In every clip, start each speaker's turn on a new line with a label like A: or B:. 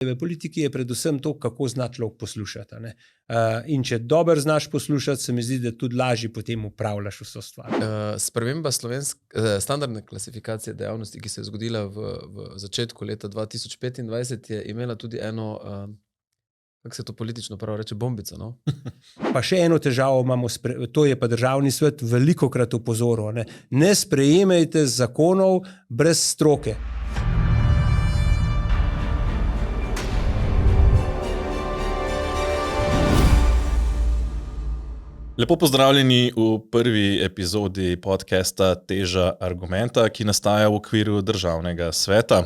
A: V politiki je predvsem to, kako zna človek poslušati. In če dobro znaš poslušati, se mi zdi, da tudi lažje potem upravljaš vso stvar.
B: Sprememba standardne klasifikacije dejavnosti, ki se je zgodila v začetku leta 2025, je imela tudi eno, kako se to politično prav reče, bombico. No?
A: Pa še eno težavo imamo, to je pa Državni svet velikokrat opozoril. Ne sprejemajte zakonov brez stroke.
C: Lepo pozdravljeni v prvi epizodi podcasta Teža argumenta, ki nastaja v okviru Državnega sveta.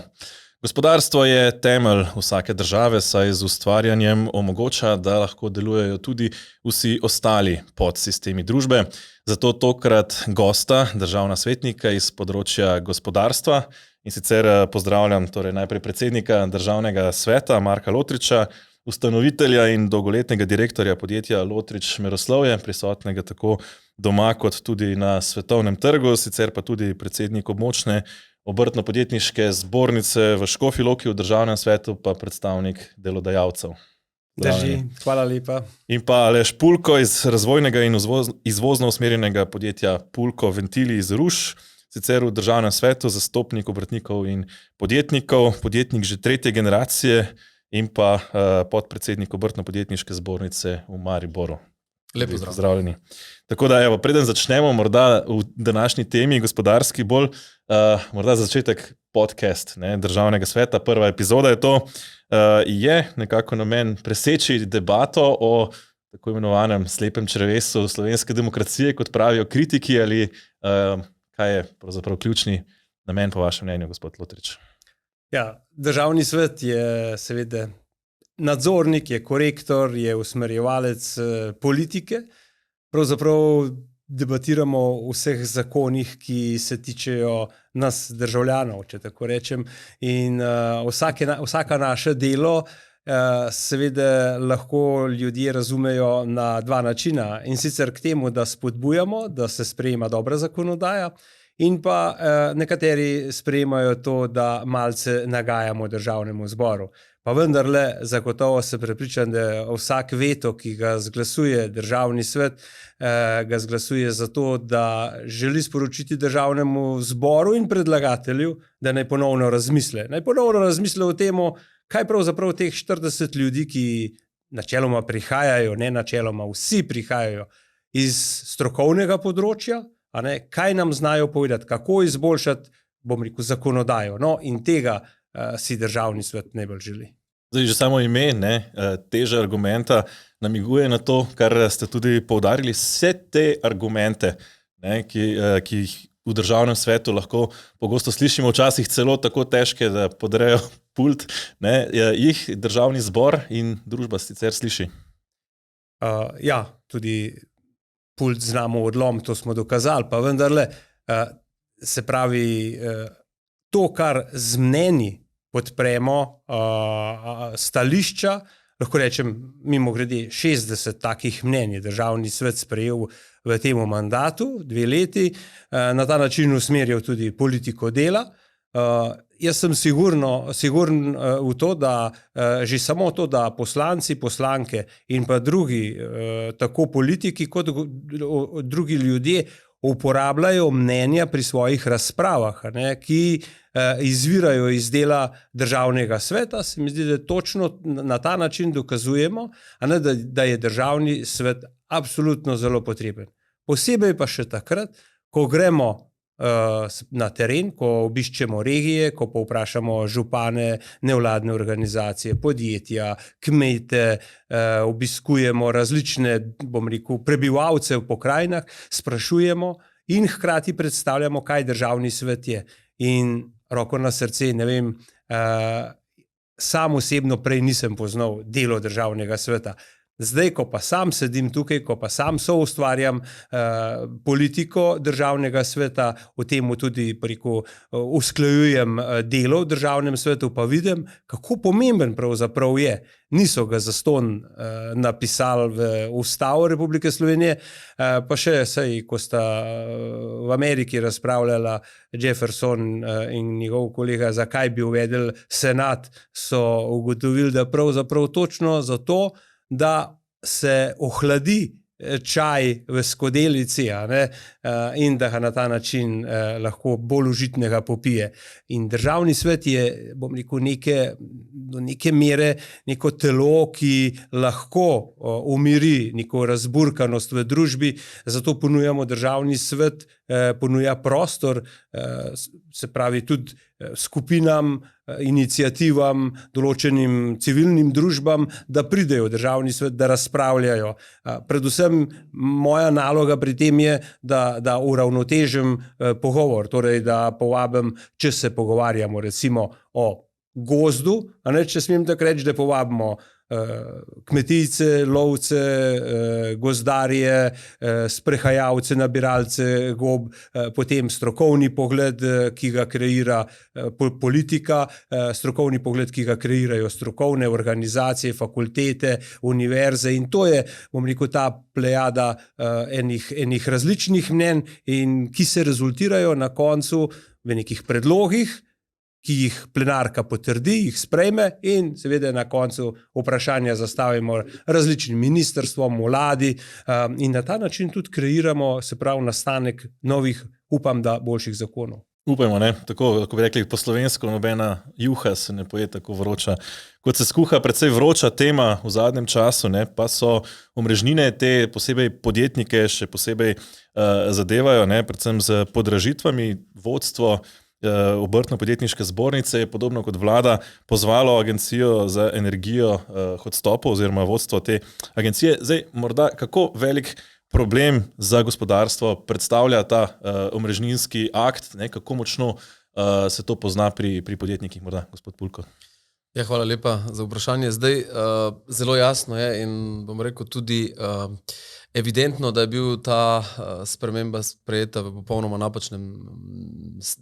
C: Gospodarstvo je temelj vsake države, saj z ustvarjanjem omogoča, da lahko delujejo tudi vsi ostali podsistemi družbe. Zato tokrat gosta, državna svetnika iz področja gospodarstva. In sicer pozdravljam najprej predsednika Državnega sveta Marka Lotriča, ustanovitelja in dolgoletnega direktorja podjetja Lotrič Meroslovje, prisotnega tako doma kot tudi na svetovnem trgu, sicer pa tudi predsednik območne obrtno-podjetniške zbornice v Škofji Loki v Državnem svetu, pa predstavnik delodajalcev.
A: Drži, hvala lepa.
C: In pa Aleš Pulko iz razvojnega in izvozno usmerjenega podjetja Pulko Ventili iz Ruš, sicer v Državnem svetu zastopnik obrtnikov in podjetnikov, podjetnik že tretje generacije, in pa podpredsednik obrtno-podjetniške zbornice v Mariboru.
B: Lepo
C: pozdravljeni. Tako da, preden začnemo morda v današnji temi gospodarski bolj, morda za začetek podcast Državnega sveta, prva epizoda je to, je nekako namen preseči debato o tako imenovanem slepem črevesu slovenske demokracije, kot pravijo kritiki, ali kaj je pravzaprav ključni namen po vašem mnenju, gospod Lotrič?
A: Ja, Državni svet je seveda nadzornik, je korektor, je usmerjevalec politike. Pravzaprav debatiramo o vseh zakonih, ki se tičejo nas državljanov, če tako rečem. In vsaka naše delo seveda lahko ljudje razumejo na dva načina. In sicer k temu, da spodbujamo, da se sprejema dobra zakonodaja, in pa nekateri sprejemajo to, da malce nagajamo Državnemu zboru. Pa vendarle, zagotovo se prepričam, da vsak veto, ki ga zglasuje Državni svet, ga zglasuje zato, da želi sporočiti Državnemu zboru in predlagatelju, da naj ponovno razmisle. Naj ponovno razmisle o tem, kaj pravzaprav teh 40 ljudi, ki načeloma prihajajo, ne načeloma, vsi prihajajo iz strokovnega področja, kaj nam znajo povedati, kako izboljšati, zakonodajo. No, in tega si Državni svet najbolj želi.
C: Zdaj, že samo ime, teža argumenta, namiguje na to, kar ste tudi poudarili, vse te argumente, ki jih v Državnem svetu lahko pogosto slišimo, včasih celo tako težke, da podrejo pult, jih Državni zbor in družba sicer sliši.
A: Ja, tudi pult znamo odlom, to smo dokazali, pa vendarle, se pravi, to, kar z mnenji podpremo stališča, lahko rečem, mimogrede 60 takih mnenj je Državni svet sprejel v tem mandatu, 2 leti, na ta način usmerjal tudi politiko dela. Jaz sem siguren v to, da že samo to, da poslanci, poslanke in pa drugi, tako politiki kot drugi ljudje, uporabljajo mnenja pri svojih razpravah, ki izvirajo iz dela Državnega sveta, se mi zdi, da točno na ta način dokazujemo, da je Državni svet absolutno zelo potreben. Posebej pa še takrat, ko gremo na teren, ko obiščemo regije, ko povprašamo župane, nevladne organizacije, podjetja, kmete, obiskujemo različne, prebivalce v pokrajinah, sprašujemo in hkrati predstavljamo, kaj Državni svet je. In roko na srce, ne vem, sam osebno prej nisem poznal delo Državnega sveta. Zdaj, ko pa sam sedim tukaj, ko pa sam soustvarjam politiko državnega sveta, v tem tudi usklajujem delo v državnem svetu, pa vidim, kako pomemben pravzaprav je. Niso ga zastonj napisali v Ustavo Republike Slovenije, pa še, ko sta v Ameriki razpravljala Jefferson in njegov kolega, zakaj bi uvedli senat, so ugotovili, da pravzaprav točno zato, da se ohladi čaj v skodelici, in da ga na ta način lahko bolj užitnega popije. In državni svet je, bom rekel, do neke mere neko telo, ki lahko umiri neko razburkanost v družbi, zato ponujamo državni svet, ponuja prostor, se pravi tudi skupinam, iniciativam, določenim civilnim družbam, da pridejo v državni svet, da razpravljajo. Predvsem moja naloga pri tem je, da uravnotežim pogovor, torej da povabim, če se pogovarjamo recimo o gozdu, če smem tako reči, da povabimo kmetijce, lovce, gozdarje, sprehajalce, nabiralce gob, potem strokovni pogled, ki ga kreira politika, strokovni pogled, ki ga kreirajo strokovne organizacije, fakultete, univerze, in to je, bom rekel, ta plejada enih različnih mnenj, in ki se rezultirajo na koncu v nekih predlogih, ki jih plenarka potrdi, jih sprejme, in seveda na koncu vprašanja zastavimo različnim ministrstvom, vladi, in na ta način tudi kreiramo, se pravi, nastanek novih, upam, da boljših zakonov.
C: Upajmo, ne? Tako bi rekli po slovensko, nobena juha se ne poje tako vroča. Kot se skuha precej vroča tema v zadnjem času, ne? Pa so omrežnine te posebej podjetnike še posebej zadevajo, ne? Predvsem z podražitvami. Vodstvo Obrtno-podjetniške zbornice je podobno kot vlada pozvalo agencijo za energijo k odstopu oziroma vodstvo te agencije. Zdaj, morda kako velik problem za gospodarstvo predstavlja ta omrežninski akt, ne? Kako močno se to pozna pri podjetnikih, morda gospod Pulko?
B: Ja, hvala lepa za vprašanje. Zdaj, zelo jasno je in bom rekel tudi evidentno, da je bil ta sprememba sprejeta v popolnoma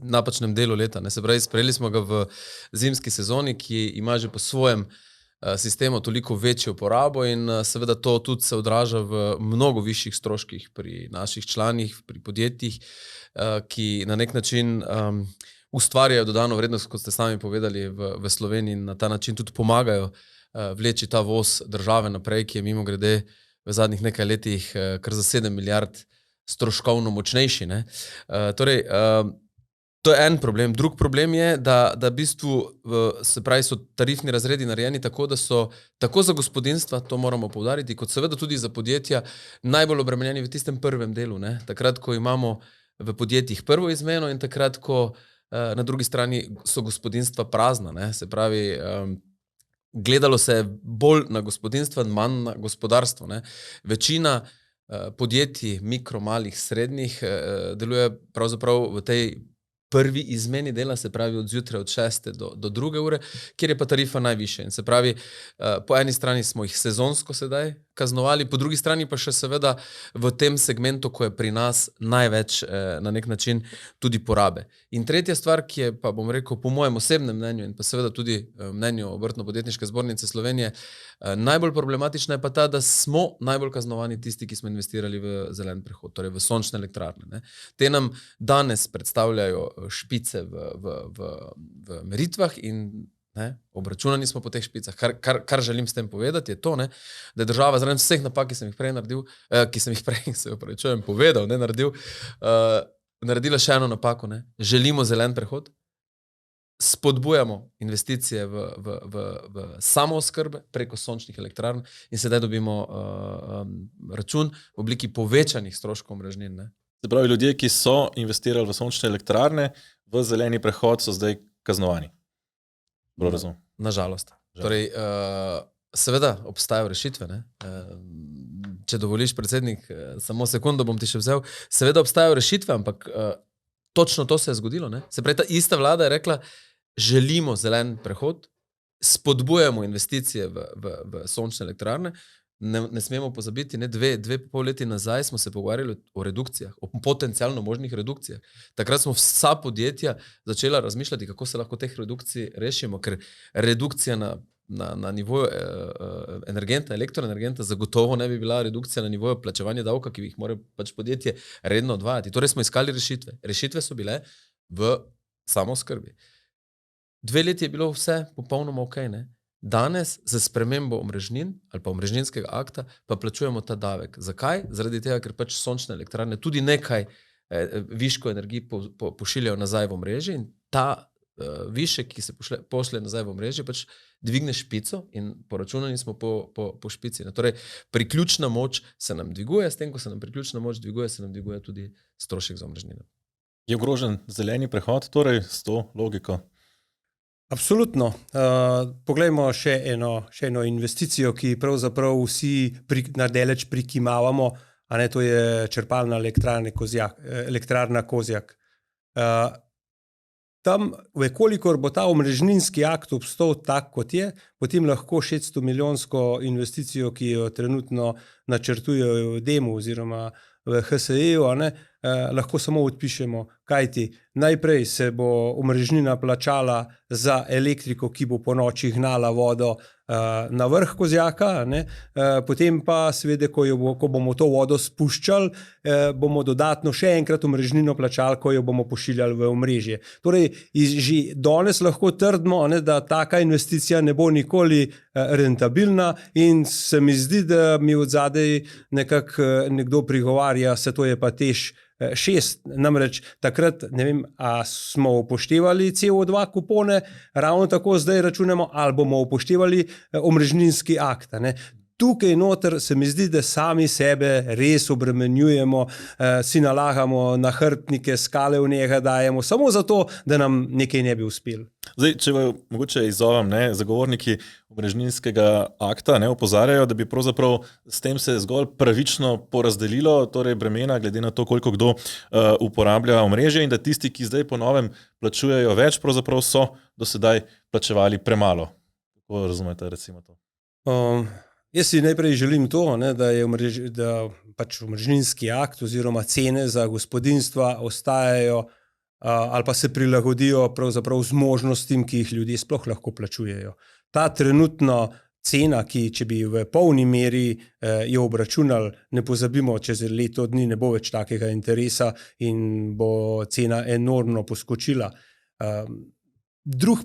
B: napačnem delu leta. Se pravi, sprejeli smo ga v zimski sezoni, ki ima že po svojem sistemu toliko večjo porabo, in seveda to tudi se odraža v mnogo višjih stroških pri naših članih, pri podjetjih, ki na nek način ustvarjajo dodano vrednost, kot ste sami povedali, v Sloveniji, in na ta način tudi pomagajo vleči ta voz države naprej, ki je mimogrede v zadnjih nekaj letih kar za 7 milijard stroškovno močnejši. Torej, to je en problem. Drug problem je, da v bistvu se pravi, so tarifni razredi narejeni tako, da so tako za gospodinjstva, to moramo poudariti, kot seveda tudi za podjetja, najbolj obremenjeni v tistem prvem delu. Takrat, ko imamo v podjetjih prvo izmeno, in takrat, ko na drugi strani so gospodinjstva prazna. Se pravi, gledalo se je bolj na gospodinjstva, manj na gospodarstvo. Večina podjetij, mikro, malih, srednjih, deluje pravzaprav v tej prvi izmeni dela, se pravi od zjutraj od 6. do 2. ure, kjer je pa tarifa najvišja. In se pravi, po eni strani smo jih sezonsko sedaj kaznovali, po drugi strani pa še seveda v tem segmentu, ko je pri nas največ na nek način tudi porabe. In tretja stvar, ki je pa, bom rekel, po mojem osebnem mnenju in pa seveda tudi mnenju Obrtno-podjetniške zbornice Slovenije, najbolj problematična je pa ta, da smo najbolj kaznovani tisti, ki smo investirali v zelen prehod, torej v sončne elektrarne. Te nam danes predstavljajo špice v meritvah in obračunani smo po teh špicah. Kar želim s tem povedati, je to, da je država zaradi vseh napak, ki sem jih prej naredil, naredila še eno napako. Želimo zelen prehod, spodbujamo investicije v samooskrbe preko sončnih elektrarn in sedaj dobimo račun v obliki povečanih stroškov omrežnin.
C: Se pravi, ljudje, ki so investirali v sončne elektrarne, v zeleni prehod, so zdaj kaznovani.
B: Nažalost. Torej, seveda obstajajo rešitve. Če dovoliš, predsednik, samo sekundo bom ti še vzel. Seveda obstajajo rešitve, ampak točno to se je zgodilo. Se pravi, ta ista vlada je rekla, želimo zelen prehod, spodbujamo investicije v sončne elektrarne, ne smemo pozabiti, ne, dve pol leti nazaj smo se pogovarjali o redukcijah, o potencialno možnih redukcijah. Takrat smo vsa podjetja začela razmišljati, kako se lahko teh redukcij rešimo, ker redukcija na nivoju energenta, elektroenergenta zagotovo ne bi bila redukcija na nivoju plačevanja davka, ki jih mora pač podjetje redno odvajati. Torej smo iskali rešitve. Rešitve so bile v samooskrbi. 2 leti je bilo vse popolnoma okej, ne? Danes za spremembo omrežnin ali pa omrežninskega akta pa plačujemo ta davek. Zakaj? Zaradi tega, ker pač sončne elektrarne tudi nekaj viško energiji pošiljajo nazaj v omrežje in ta višek, ki se pošlje nazaj v omrežje, pač dvigne špico in poračunani smo po špici. Torej, priključna moč se nam dviguje, s tem, ko se nam priključna moč dviguje, se nam dviguje tudi strošek za omrežnino.
C: Je ogrožen zeleni prehod, torej s to logiko?
A: Absolutno. Poglejmo še eno investicijo, ki pravzaprav vsi nadaleč prikimavamo, a ne, to je črpalna elektrarna Kozjak. Tam, vekolikor bo ta omrežninski akt obstal tak, kot je, potem lahko 600 milijonsko investicijo, ki jo trenutno načrtujejo v DEM-u oziroma v HSE-ju, lahko samo odpišemo. Kajti najprej se bo omrežnina plačala za elektriko, ki bo po noči gnala vodo na vrh Kozjaka, potem pa seveda, ko bomo to vodo spuščali, bomo dodatno še enkrat omrežnino plačali, ko jo bomo pošiljali v omrežje. Torej, že danes lahko trdimo, da taka investicija ne bo nikoli rentabilna in se mi zdi, da mi od zadaj nekako nekdo prigovarja, se to je pa TEŠ 6, namreč takrat, ne vem, a smo upoštevali CO2 kupone, ravno tako zdaj računamo, ali bomo upoštevali omrežninski akt. Tukaj noter se mi zdi, da sami sebe res obremenjujemo, si nalagamo na hrbtnike, skale v njega dajemo, samo zato, da nam nekaj ne bi uspelo.
C: Zdaj, če mogoče izzovem, zagovorniki omrežninskega akta opozarjajo, da bi pravzaprav s tem se zgolj pravično porazdelilo, torej bremena, glede na to, koliko kdo uporablja omrežje in da tisti, ki zdaj po novem plačujejo več, pravzaprav so do sedaj plačevali premalo. Kako razumete recimo to?
A: Jaz si najprej želim to, da pač omrežninski akt oziroma cene za gospodinjstva ostajajo ali pa se prilagodijo pravzaprav z možnostim, ki jih ljudje sploh lahko plačujejo. Ta trenutno cena, ki če bi v polni meri jo obračunali, ne pozabimo, čez leto dni ne bo več takega interesa in bo cena enormno poskočila. Drug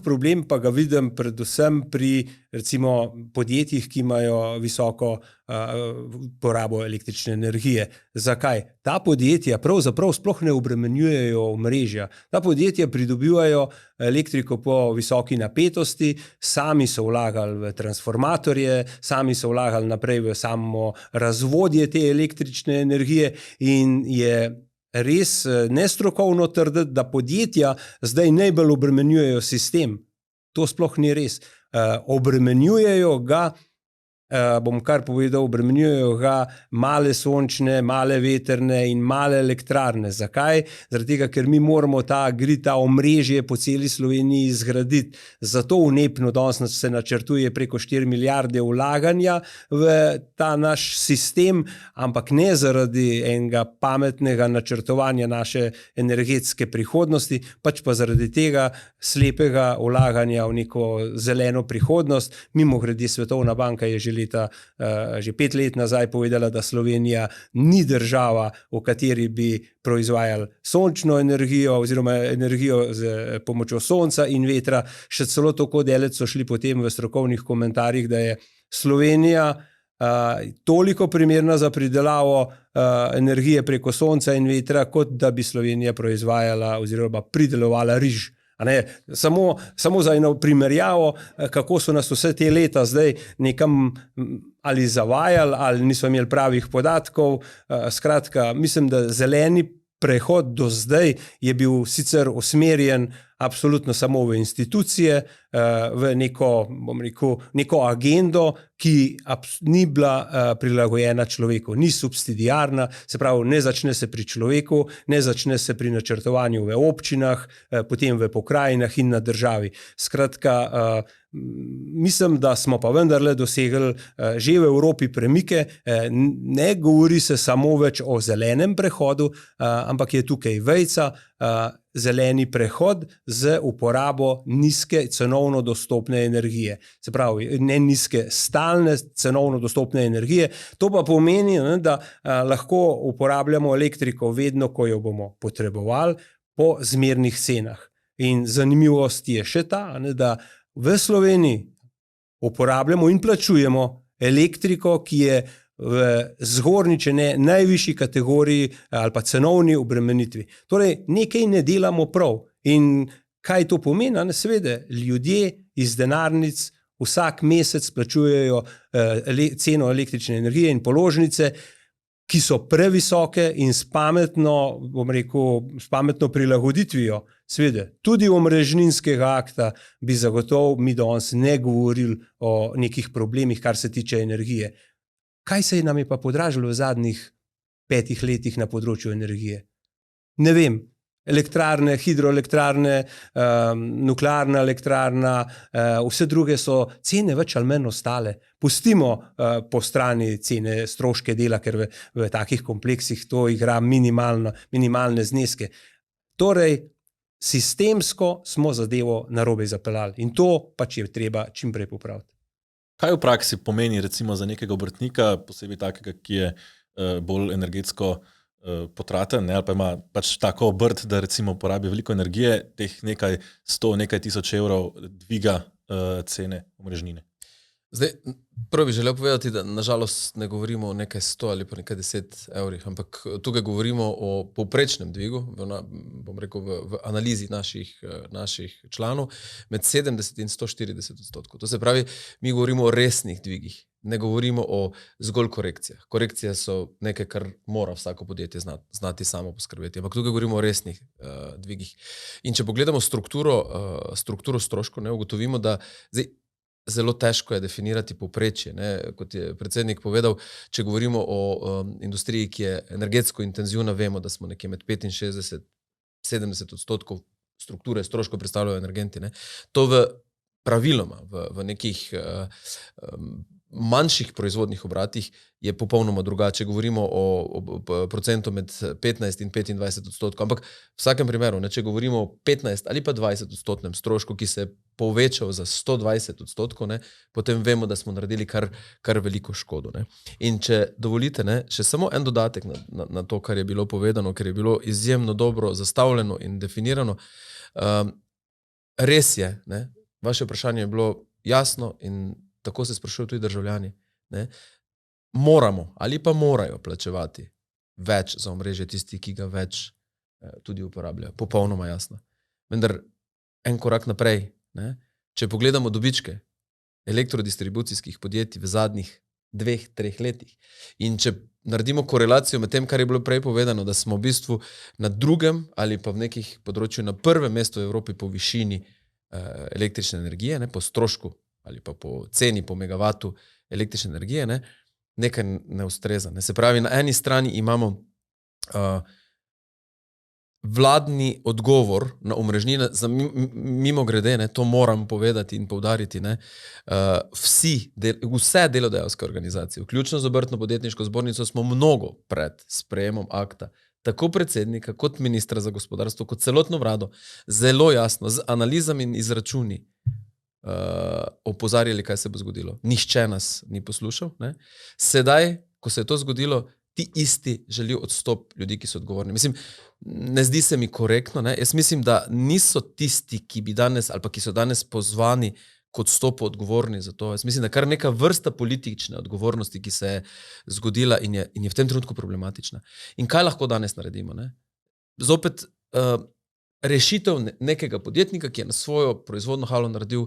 A: problem pa ga vidim predvsem pri recimo podjetjih, ki imajo visoko porabo električne energije. Zakaj? Ta podjetja pravzaprav sploh ne obremenjujejo omrežja. Ta podjetja pridobivajo elektriko po visoki napetosti, sami so vlagali v transformatorje, sami so vlagali naprej v samo razvodje te električne energije in je res nestrokovno trditi, da podjetja zdaj najbolj obremenjujejo sistem. To sploh ni res. Obremenjujejo ga, bom kar povedal, obremenjujejo ga male sončne, male veterne in male elektrarne. Zakaj? Zaradi tega, ker mi moramo ta omrežje po celi Sloveniji zgraditi. Zato vnepno danes se načrtuje preko 4 milijarde vlaganja v ta naš sistem, ampak ne zaradi enega pametnega načrtovanja naše energetske prihodnosti, pač pa zaradi tega slepega vlaganja v neko zeleno prihodnost. Mimogrede, Svetovna banka je že 5 let nazaj povedala, da Slovenija ni država, v kateri bi proizvajali sončno energijo oziroma energijo z pomočjo sonca in vetra. Še celo tako daleč so šli potem v strokovnih komentarjih, da je Slovenija toliko primerna za pridelavo energije preko sonca in vetra, kot da bi Slovenija proizvajala oziroma pridelovala riž. Samo za eno primerjavo, kako so nas vse te leta zdaj nekam ali zavajali ali niso imeli pravih podatkov. Skratka, mislim, da zeleni prehod do zdaj je bil sicer usmerjen absolutno samo v institucije, v neko agendo, ki ni bila prilagojena človeku, ni subsidiarna, se pravi, ne začne se pri človeku, ne začne se pri načrtovanju v občinah, potem v pokrajinah in na državi. Skratka, mislim, da smo pa vendarle dosegli že v Evropi premike. Ne govori se samo več o zelenem prehodu, ampak je tukaj vejca, zeleni prehod z uporabo nizke cenovno dostopne energije. Se pravi, ne nizke, stalne cenovno dostopne energije. To pa pomeni, da lahko uporabljamo elektriko vedno, ko jo bomo potrebovali, po zmernih cenah. In zanimivost je še ta, da v Sloveniji uporabljamo in plačujemo elektriko, ki je v zgornji, če ne najvišji kategoriji ali pa cenovni obremenitvi. Torej, nekaj ne delamo prav. In kaj to pomeni? Seveda, ljudje iz denarnic vsak mesec plačujejo ceno električne energije in položnice, ki so previsoke in s pametno, s pametno prilagoditvijo, seveda, tudi omrežninskega akta bi zagotovo mi danes ne govorili o nekih problemih, kar se tiče energije. Kaj se nam je pa podražilo v zadnjih 5 letih na področju energije? Ne vem. Elektrarne, hidroelektrarne, nuklearna elektrarna, vse druge so cene več ali manj ostale. Pustimo po strani cene stroške dela, ker v takih kompleksih to igra minimalne zneske. Torej, sistemsko smo zadevo narobe zapeljali in to pač je treba čim prej popraviti.
C: Kaj v praksi pomeni recimo za nekega obrtnika, posebej takega, ki je bolj energetsko potraten, ali pa ima pač tako obrt, da recimo porabi veliko energije, teh nekaj 100, nekaj tisoč evrov dviga cene omrežnine?
B: Zdaj, prvo bi želel povedati, da nažalost ne govorimo o nekaj 100 ali pa nekaj 10 evrih, ampak tukaj govorimo o povprečnem dvigu, bom rekel v analizi naših članov, med 70 in 140%. To se pravi, mi govorimo o resnih dvigih, ne govorimo o zgolj korekcijah. Korekcije so nekaj, kar mora vsako podjetje znati samo poskrbeti, ampak tukaj govorimo o resnih dvigih. In če pogledamo strukturo stroškov, ugotovimo, da zelo težko je definirati povprečje. Kot je predsednik povedal, če govorimo o industriji, ki je energetsko intenzivna, vemo, da smo nekje med 65-70% strukture stroškov predstavljajo energenti. To praviloma v nekih manjših proizvodnih obratih je popolnoma drugače. Govorimo o procentu med 15 in 25%, ampak v vsakem primeru, če govorimo o 15 ali pa 20% strošku, ki se je povečal za 120%, potem vemo, da smo naredili kar veliko škodo. In če dovolite, še samo en dodatek na to, kar je bilo povedano, ker je bilo izjemno dobro zastavljeno in definirano. Res je, vaše vprašanje je bilo jasno in tako se sprašujejo tudi državljani. Moramo ali pa morajo plačevati več za omrežje tisti, ki ga več tudi uporabljajo. Popolnoma jasno. Vendar en korak naprej, če pogledamo dobičke elektrodistribucijskih podjetij v zadnjih 2-3 letih in če naredimo korelacijo med tem, kar je bilo prej povedano, da smo v bistvu na drugem ali pa v nekih področju na prvem mestu v Evropi po višini električne energije, po strošku ali pa po ceni po megavatu električne energije, nekaj ne ustreza. Se pravi, na eni strani imamo vladni odgovor na omrežnine, mimo grede, to moram povedati in poudariti, vse delodajalske organizacije, vključno z Obrtno-podjetniško zbornico, smo mnogo pred sprejemom akta, tako predsednika kot ministra za gospodarstvo, kot celotno vlado, zelo jasno, z analizami in izračuni opozarjali, kaj se bo zgodilo. Nihče nas ni poslušal. Sedaj, ko se je to zgodilo, ti isti želijo odstop ljudi, ki so odgovorni. Mislim, ne zdi se mi korektno. Jaz mislim, da niso tisti, ki bi danes ali pa ki so danes pozvani k odstopu odgovorni za to. Jaz mislim, da kar neka vrsta politične odgovornosti, ki se je zgodila in je v tem trenutku problematična. In kaj lahko danes naredimo? Zopet rešitev nekega podjetnika, ki je na svojo proizvodno halo naredil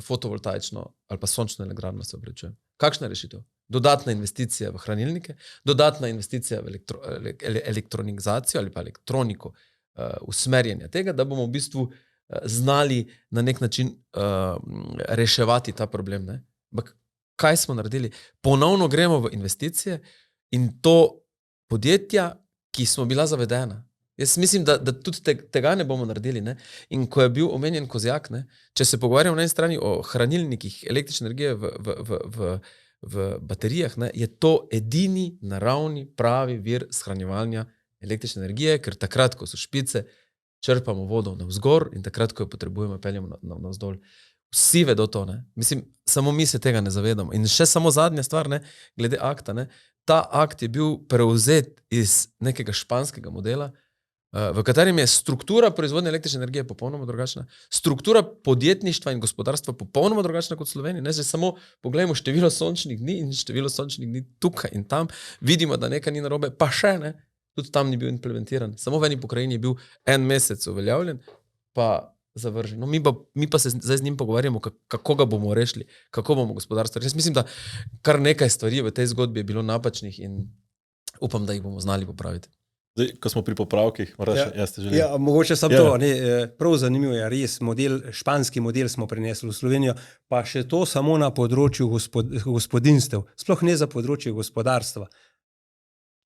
B: fotovoltaično ali pa sončno elektrarno, se opravičujem. Kakšna je rešitev? Dodatna investicija v hranilnike, dodatna investicija v elektronizacijo ali pa elektroniko usmerjanja tega, da bomo v bistvu znali na nek način reševati ta problem. Ampak kaj smo naredili? Ponovno gremo v investicije in to podjetja, ki smo bila zavedena, Jaz mislim, da tudi tega ne bomo naredili. Ne? In ko je bil omenjen kozjak, ne? Če se pogovarjamo na eni strani o hranilnikih električne energije v baterijah, ne? Je to edini naravni pravi vir shranjevanja električne energije, ker takrat, ko so špice, črpamo vodo navzgor in takrat, ko jo potrebujemo, peljemo navzdol. Vsi vedo to, ne? Mislim, samo mi se tega ne zavedamo. In še samo zadnja stvar, ne? Glede akta, ne? Ta akt je bil prevzet iz nekega španskega modela, v katerem je struktura proizvodnje električne energije popolnoma drugačna, struktura podjetništva in gospodarstva popolnoma drugačna kot v Sloveniji. Ne? Zdaj samo pogledajmo število sončnih dni in število sončnih dni tukaj in tam, vidimo, da nekaj ni narobe, pa še ne, tudi tam ni bil implementiran. Samo v eni pokrajini je bil 1 mesec uveljavljen, pa zavržen. No, mi pa se zdaj z njim pogovarjamo, kako ga bomo rešili, kako bomo gospodarstvo. Jaz mislim, da kar nekaj stvari v tej zgodbi je bilo napačnih in upam, da jih bomo znali popraviti.
C: Zdaj, ko smo pri popravkih, moraš jaz te želim.
A: Ja, mogoče samo to, ne, prav zanimivo je, res španski model smo prinesli v Slovenijo, pa še to samo na področju gospodinstev, sploh ne za področje gospodarstva.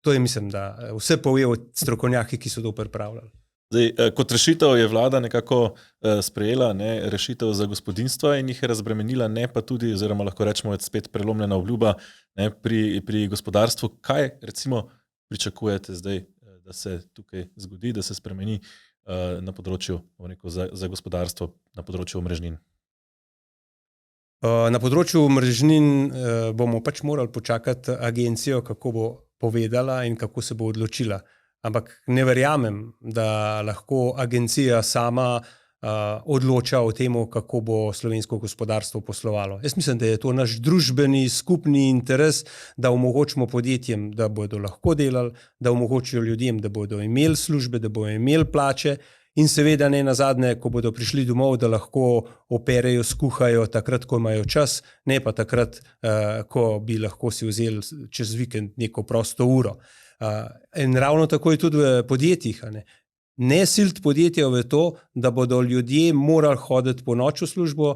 A: To je, mislim, da vse povejo strokovnjaki, ki so to pripravljali.
C: Zdaj, kot rešitev je vlada nekako sprejela rešitev za gospodinstva in jih je razbremenila, ne pa tudi, oziroma lahko rečemo, je spet prelomljena obljuba pri gospodarstvu. Kaj recimo pričakujete zdaj, da se tukaj zgodi, da se spremeni na področju za gospodarstvo, na področju omrežnin?
A: Na področju omrežnin bomo pač morali počakati agencijo, kako bo povedala in kako se bo odločila. Ampak ne verjamem, da lahko agencija sama odloča o tem, kako bo slovensko gospodarstvo poslovalo. Jaz mislim, da je to naš družbeni, skupni interes, da omogočimo podjetjem, da bodo lahko delali, da omogočijo ljudem, da bodo imeli službe, da bodo imeli plače in seveda ne nazadnje, ko bodo prišli domov, da lahko operejo, skuhajo takrat, ko imajo čas, ne pa takrat, ko bi lahko si vzeli čez vikend neko prosto uro. In ravno tako je tudi v podjetjih. Ne siliti podjetja v to, da bodo ljudje morali hoditi po noč v službo,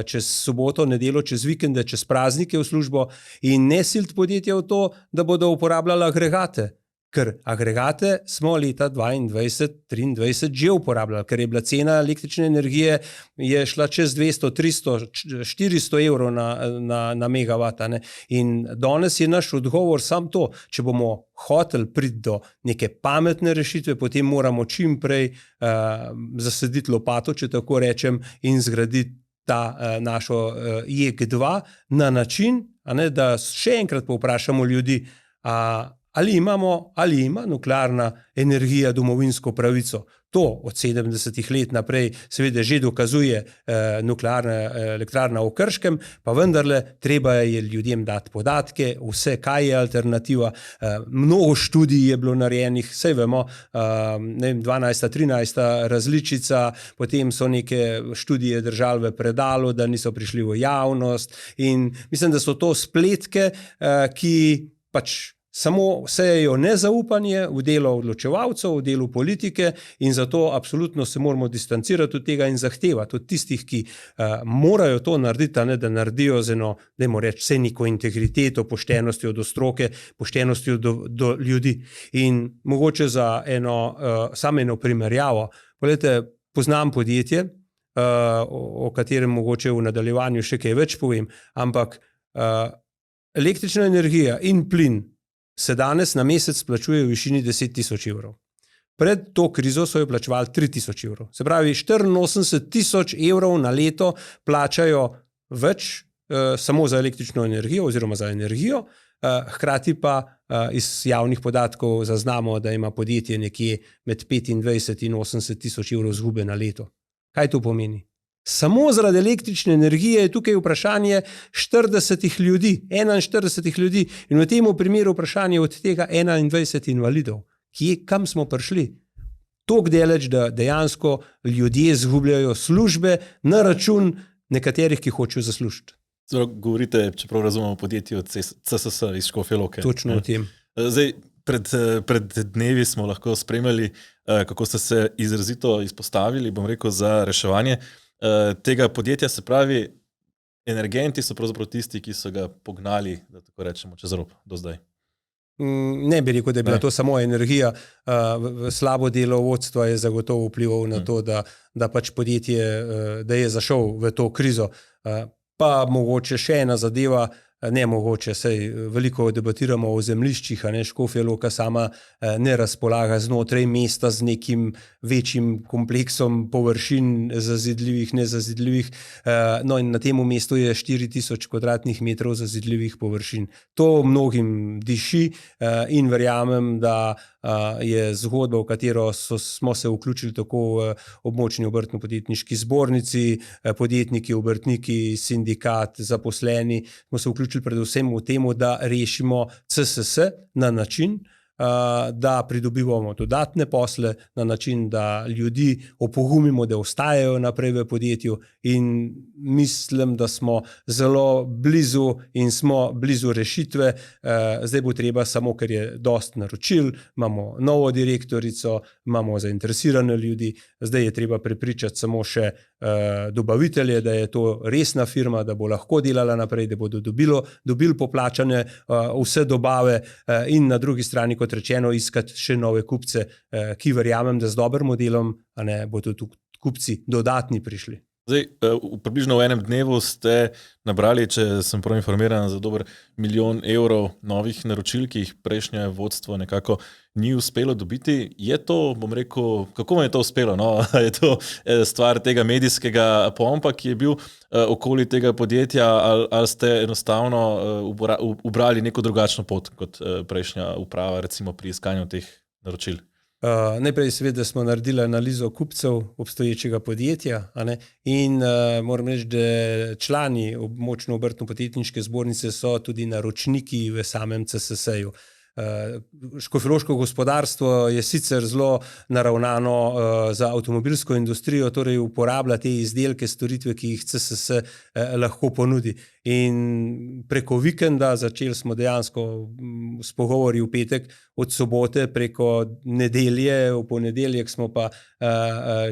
A: čez soboto, nedeljo, čez vikende, čez praznike v službo in ne siliti podjetja v to, da bodo uporabljali agregate. Ker agregate smo leta 2022-2023 že uporabljali, ker je bila cena električne energije je šla čez 200, 300, 400 evrov na megavata. Ne? In danes je naš odgovor sam to, če bomo hoteli priti do neke pametne rešitve, potem moramo čim prej zasaditi lopato, če tako rečem, in zgraditi ta našo JEK2 na način, da še enkrat povprašamo ljudi, ali ima nuklearna energija domovinsko pravico. To od 70 let naprej seveda že dokazuje nuklearna elektrarna v Krškem, pa vendarle treba je ljudem dati podatke, vse, kaj je alternativa. Mnogo študij je bilo narejenih, saj vemo, 12. 13. različica, potem so neke študije držali v predalu, da niso prišli v javnost in mislim, da so to spletke, ki pač samo sejejo nezaupanje v delo odločevalcev, v delu politike in zato absolutno se moramo distancirati od tega in zahtevati od tistih, ki morajo to narediti, da naredijo z eno, dajmo reči, vse neko integriteto, poštenostjo do stroke, poštenostjo do ljudi. In mogoče za samo eno primerjavo. Poznam podjetje, o katerem mogoče v nadaljevanju še kaj več povem, ampak električna energija in plin se danes na mesec plačuje v višini 10 000 evrov. Pred to krizo so jo plačevali 3 000 evrov. Se pravi, 84 000 evrov na leto plačajo več samo za električno energijo oziroma za energijo, hkrati pa iz javnih podatkov zaznamo, da ima podjetje nekje med 25 in 80 000 evrov izgube na leto. Kaj to pomeni? Samo zaradi električne energije je tukaj vprašanje 41 ljudi in v tem primeru vprašanje od tega 21 invalidov. Kam smo prišli? Toliko daleč, da dejansko ljudje izgubljajo službe na račun nekaterih, ki hočejo zaslužiti.
C: Govorite, čeprav razumemo, podjetje od CSS iz Škofje Loke.
A: Točno o tem.
C: Zdaj, pred dnevi smo lahko spremljali, kako ste se izrazito izpostavili, bom rekel, za reševanje tega podjetja, se pravi, energenti so pravzaprav tisti, ki so ga pognali, da tako rečemo, čez rob do zdaj.
A: Ne bi rekel, da je bila
C: Ne.
A: to samo energija. Slabo delo vodstva je zagotovo vplivalo na to, da pač podjetje, da je zašel v to krizo. Pa mogoče še ena zadeva, ne mogoče, saj veliko debatiramo o zemljiščih, a ne, Škofja Loka sama ne razpolaga znotraj mesta z nekim večjim kompleksom površin zazidljivih, nezazidljivih, no in na tem mestu je 4000 kvadratnih metrov zazidljivih površin. To mnogim diši in verjamem, da je zgodba, v katero smo se vključili tako v območni obrtno-podjetniški zbornici, podjetniki, obrtniki, sindikat, zaposleni, smo se vključili predvsem v temu, da rešimo CSS na način, da pridobivamo dodatne posle, na način, da ljudi opogumimo, da ostajajo naprej v podjetju, in mislim, da smo zelo blizu in smo blizu rešitve. Zdaj bo treba samo, ker je dost naročil, imamo novo direktorico, imamo zainteresirane ljudi, zdaj je treba prepričati samo še dobavitelje, da je to resna firma, da bo lahko delala naprej, da bodo dobili poplačane vse dobave in na drugi strani, kot rečeno, iskati še nove kupce, ki verjamem, da z dobrim modelom bodo tu kupci dodatni prišli.
C: Zdaj, približno v enem dnevu ste nabrali, če sem prav informiran, za dober 1 milijon evrov novih naročil, ki jih prejšnje vodstvo nekako ni uspelo dobiti. Je to, bom rekel, kako vam je to uspelo? No? Je to stvar tega medijskega pompa, ki je bil okoli tega podjetja, ali ste enostavno ubrali neko drugačno pot kot prejšnja uprava, recimo pri iskanju teh naročil?
A: Najprej seveda smo naredili analizo kupcev obstoječega podjetja, in moram reči, da člani območno obrtno-podjetniške zbornice so tudi naročniki v samem CSS-ju. Škofjeloško gospodarstvo je sicer zelo naravnano za avtomobilsko industrijo, torej uporablja te izdelke, storitve, ki jih CSS lahko ponudi. In preko vikenda začeli smo dejansko s pogovori v petek, od sobote preko nedelje, v ponedeljek smo pa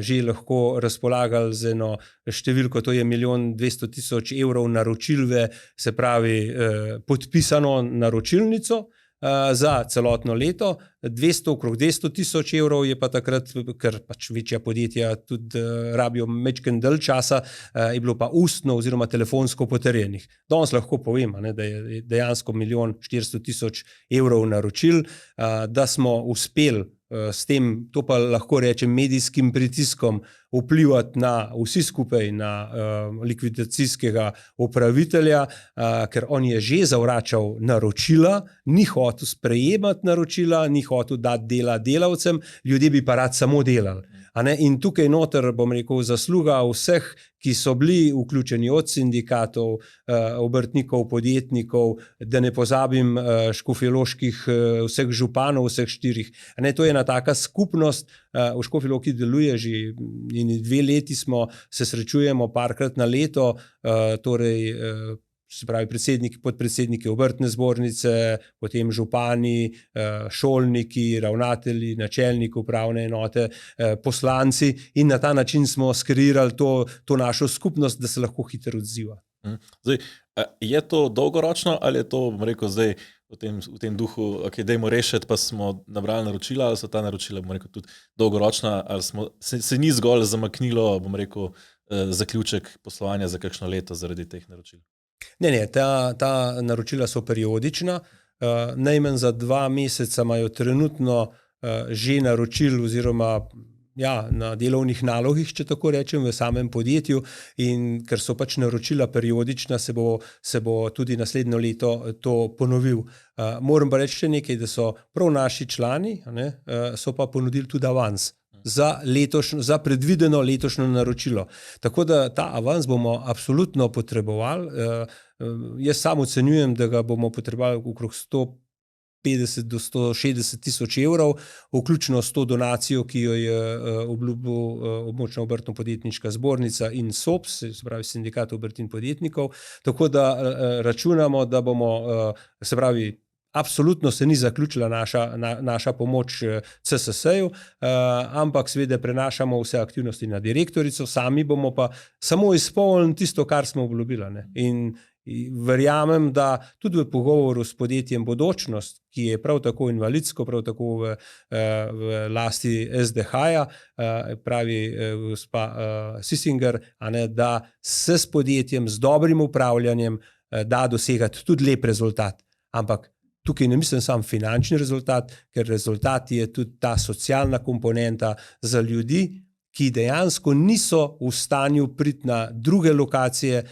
A: že lahko razpolagali z eno številko, to je 1 200 000 evrov naročilve, se pravi podpisano naročilnico za celotno leto. Okrog 200 000 evrov je pa takrat, ker pač večja podjetja tudi rabijo majčken dalj časa, je bilo pa ustno oziroma telefonsko potrjenih. Danes lahko povem, da je dejansko 1 400 000 evrov naročil, da smo uspeli s tem, to pa lahko rečem, medijskim pritiskom vplivati na vsi skupaj na likvidacijskega upravitelja, ker on je že zavračal naročila, ni hotel sprejemati naročila, ni hotel dati dela delavcem, ljudje bi pa rad samo delali. In tukaj noter, bom rekel, zasluga vseh, ki so bili vključeni, od sindikatov, obrtnikov, podjetnikov, da ne pozabim škofjeloških vseh županov, vseh 4. To je ena taka skupnost, v Škofji Loki deluje že 2 leti, se srečujemo parkrat na leto, torej se pravi predsedniki, podpredsedniki obrtne zbornice, potem župani, šolniki, ravnatelji, načelniki upravne enote, poslanci, in na ta način smo skreirali to našo skupnost, da se lahko hitro odziva.
C: Zdaj, je to dolgoročno ali je to, bom rekel, zdaj v tem duhu, dajmo rešiti, pa smo nabrali naročila, ali so ta naročila, bom rekel, tudi dolgoročna, ali se ni zgolj zamaknilo, bom rekel, zaključek poslovanja za kakšno leto zaradi teh naročil?
A: Ne, ta naročila so periodična, najmanj za 2 meseca imajo trenutno že naročil oziroma na delovnih nalogih, če tako rečem, v samem podjetju, in ker so pač naročila periodična, se bo tudi naslednjo leto to ponovil. Moram pa reči še nekaj, da so prav naši člani, so pa ponudili tudi avans za predvideno letošnjo naročilo. Tako da ta avans bomo absolutno potrebovali. Jaz sam ocenjujem, da ga bomo potrebovali okrog 150 do 160 000 evrov, vključno s to donacijo, ki jo je obljubil območna obrtno-podjetniška zbornica in SOPS, se pravi sindikat obrti in podjetnikov. Tako da računamo, da bomo, se pravi, absolutno se ni zaključila naša pomoč CSS-ju, ampak seveda prenašamo vse aktivnosti na direktorico, sami bomo pa samo izpolnili tisto, kar smo obljubili. Verjamem, da tudi v pogovoru s podjetjem Bodočnost, ki je prav tako invalidsko, prav tako v lasti SDH-ja, pravi gospa Sisinger, da se s podjetjem, z dobrim upravljanjem da dosegati tudi lep rezultat. Ampak tukaj ne mislim samo finančni rezultat, ker rezultat je tudi ta socialna komponenta za ljudi, ki dejansko niso v stanju priti na druge lokacije,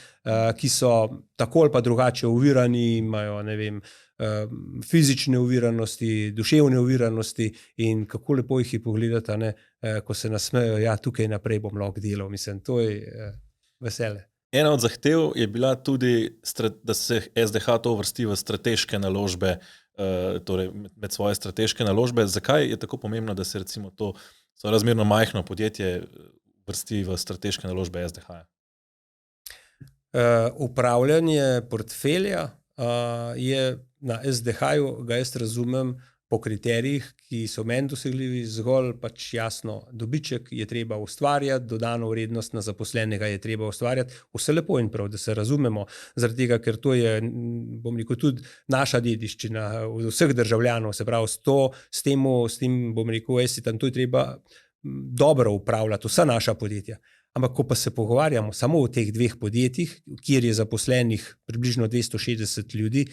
A: ki so tako ali pa drugače ovirani, imajo, ne vem, fizične oviranosti, duševne oviranosti in kako lepo jih je pogledati, ko se nasmejo, ja, tukaj naprej bom lahko delal. Mislim, to je vesele.
C: Ena od zahtev je bila tudi, da se SDH to uvrsti v strateške naložbe, torej med svoje strateške naložbe. Zakaj je tako pomembno, da se recimo to sorazmerno majhno podjetje vrsti v strateške naložbe SDH-ja?
A: Upravljanje portfelja je na SDH-ju, ga jaz razumem, po kriterijih, ki so meni dosegljivi, zgolj pač jasno, dobiček je treba ustvarjati, dodano vrednost na zaposlenega je treba ustvarjati, vse lepo in prav, da se razumemo, zaradi tega, ker to je, bom rekel, tudi naša dediščina vseh državljanov, se pravi, s tem, bom rekel, to je treba dobro upravljati, vsa naša podjetja. Ampak, ko pa se pogovarjamo samo o teh dveh podjetjih, kjer je zaposlenih približno 260 ljudi,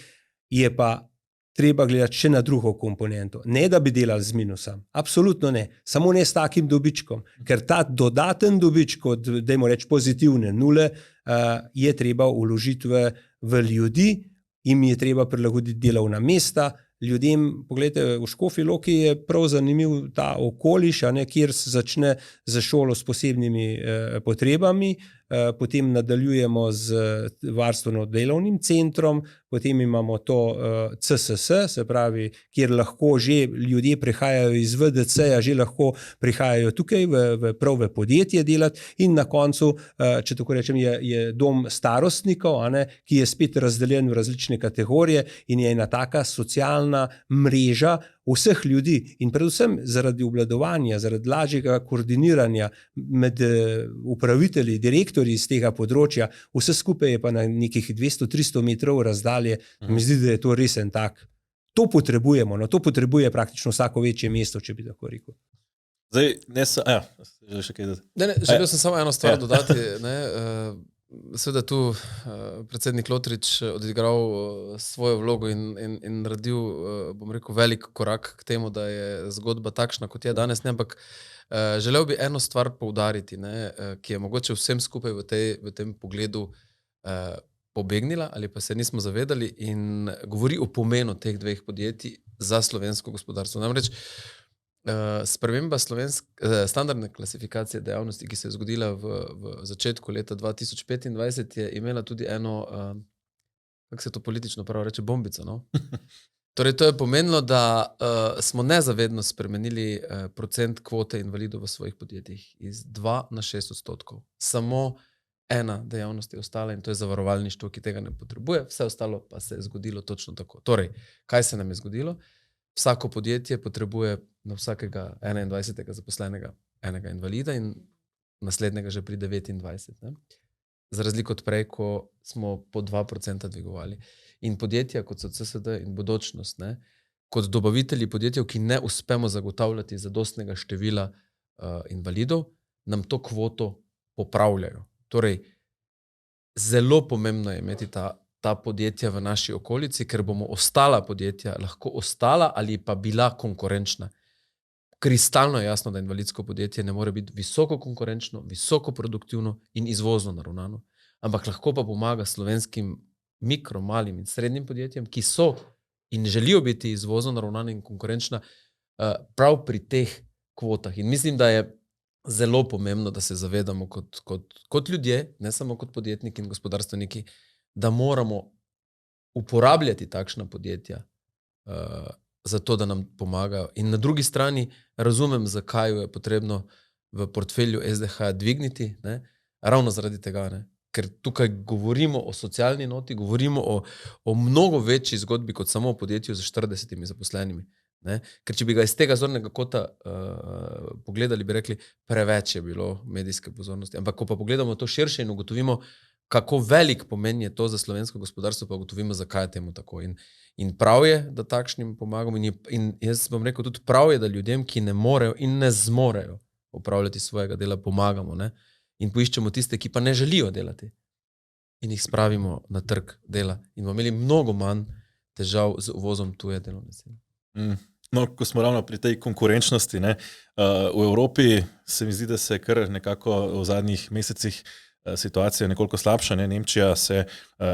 A: je pa treba gledati še na drugo komponento. Ne, da bi delali z minusom. Absolutno ne. Samo ne s takim dobičkom. Ker ta dodaten dobiček, dajmo reči pozitivne nule, je treba vložiti v ljudi, jim je treba prilagoditi delovna mesta. Ljudem, pogledajte, v Škofji Loki je prav zanimiv ta okoliš, kjer se začne za šolo s posebnimi potrebami, potem nadaljujemo z varstveno-delovnim centrom, potem imamo to CSS, se pravi, kjer lahko že ljudje prihajajo iz VDC-ja, že lahko prihajajo tukaj prav v podjetje delati in na koncu, če tako rečem, je dom starostnikov, ki je spet razdeljen v različne kategorije in je ena taka socialna mreža vseh ljudi in predvsem zaradi obvladovanja, zaradi lažjega koordiniranja med upravitelji, direktorji iz tega področja, vse skupaj je pa na nekih 200-300 metrov razdalje, mi zdi, da je to res en tak. To potrebujemo, to potrebuje praktično vsako večje mesto, če bi tako rekel.
C: Zdaj, želiš še kaj dati?
B: Želel sem samo eno stvar dodati, seveda tu predsednik Lotrič odigral svojo vlogo in naredil, bom rekel, velik korak k temu, da je zgodba takšna, kot je danes, ampak želel bi eno stvar poudariti, ki je mogoče vsem skupaj v tem pogledu pobegnila ali pa se nismo zavedali in govori o pomenu teh dveh podjetij za slovensko gospodarstvo. Namreč sprememba standardne klasifikacije dejavnosti, ki se je zgodila v začetku leta 2025, je imela tudi eno, kako se to politično pravo reče, bombico. Torej, to je pomenilo, da smo nezavedno spremenili procent kvote invalidov v svojih podjetjih iz 2 na 6%. Samo ena dejavnost je ostala in to je zavarovalništvo, ki tega ne potrebuje, vse ostalo pa se je zgodilo točno tako. Torej, kaj se nam je zgodilo? Vsako podjetje potrebuje na vsakega 21. zaposlenega enega invalida in naslednjega že pri 29. Za razliko od prej, ko smo po 2% dvigovali. In podjetja, kot so CSD in Bodočnost, kot dobavitelji podjetjev, ki ne uspemo zagotavljati zadostnega števila invalidov, nam to kvoto popravljajo. Torej, zelo pomembno je imeti ta podjetja v naši okolici, ker bomo ostala podjetja lahko ostala ali pa bila konkurenčna. Kristalno je jasno, da invalidsko podjetje ne more biti visoko konkurenčno, visoko produktivno in izvozno naravnano, ampak lahko pa pomaga slovenskim mikro, malim in srednjim podjetjem, ki so in želijo biti izvozno naravnane in konkurenčna prav pri teh kvotah. In mislim, da je zelo pomembno, da se zavedamo kot ljudje, ne samo kot podjetniki in gospodarstveniki, da moramo uporabljati takšna podjetja za to, da nam pomagajo. In na drugi strani razumem, zakaj jo je potrebno v portfelju SDH dvigniti, ravno zaradi tega, ker tukaj govorimo o socialni noti, govorimo o mnogo večji zgodbi kot samo o podjetju z 40 zaposlenimi. Ker če bi ga iz tega zornega kota pogledali, bi rekli, preveč je bilo medijske pozornosti. Ampak ko pa pogledamo to širše in ugotovimo, kako velik pomen je to za slovensko gospodarstvo, pa ugotovimo, zakaj je temu tako. In prav je, da takšnim pomagamo. In jaz bom rekel tudi prav je, da ljudem, ki ne morejo in ne zmorejo opravljati svojega dela, pomagamo. Ne? In poiščemo tiste, ki pa ne želijo delati. In jih spravimo na trg dela. In bomo imeli mnogo manj težav z uvozom tuje delovne sile.
C: No, ko smo ravno pri tej konkurenčnosti, ne, v Evropi se mi zdi, da se kar nekako v zadnjih mesecih situacija nekoliko slabša. Ne? Nemčija se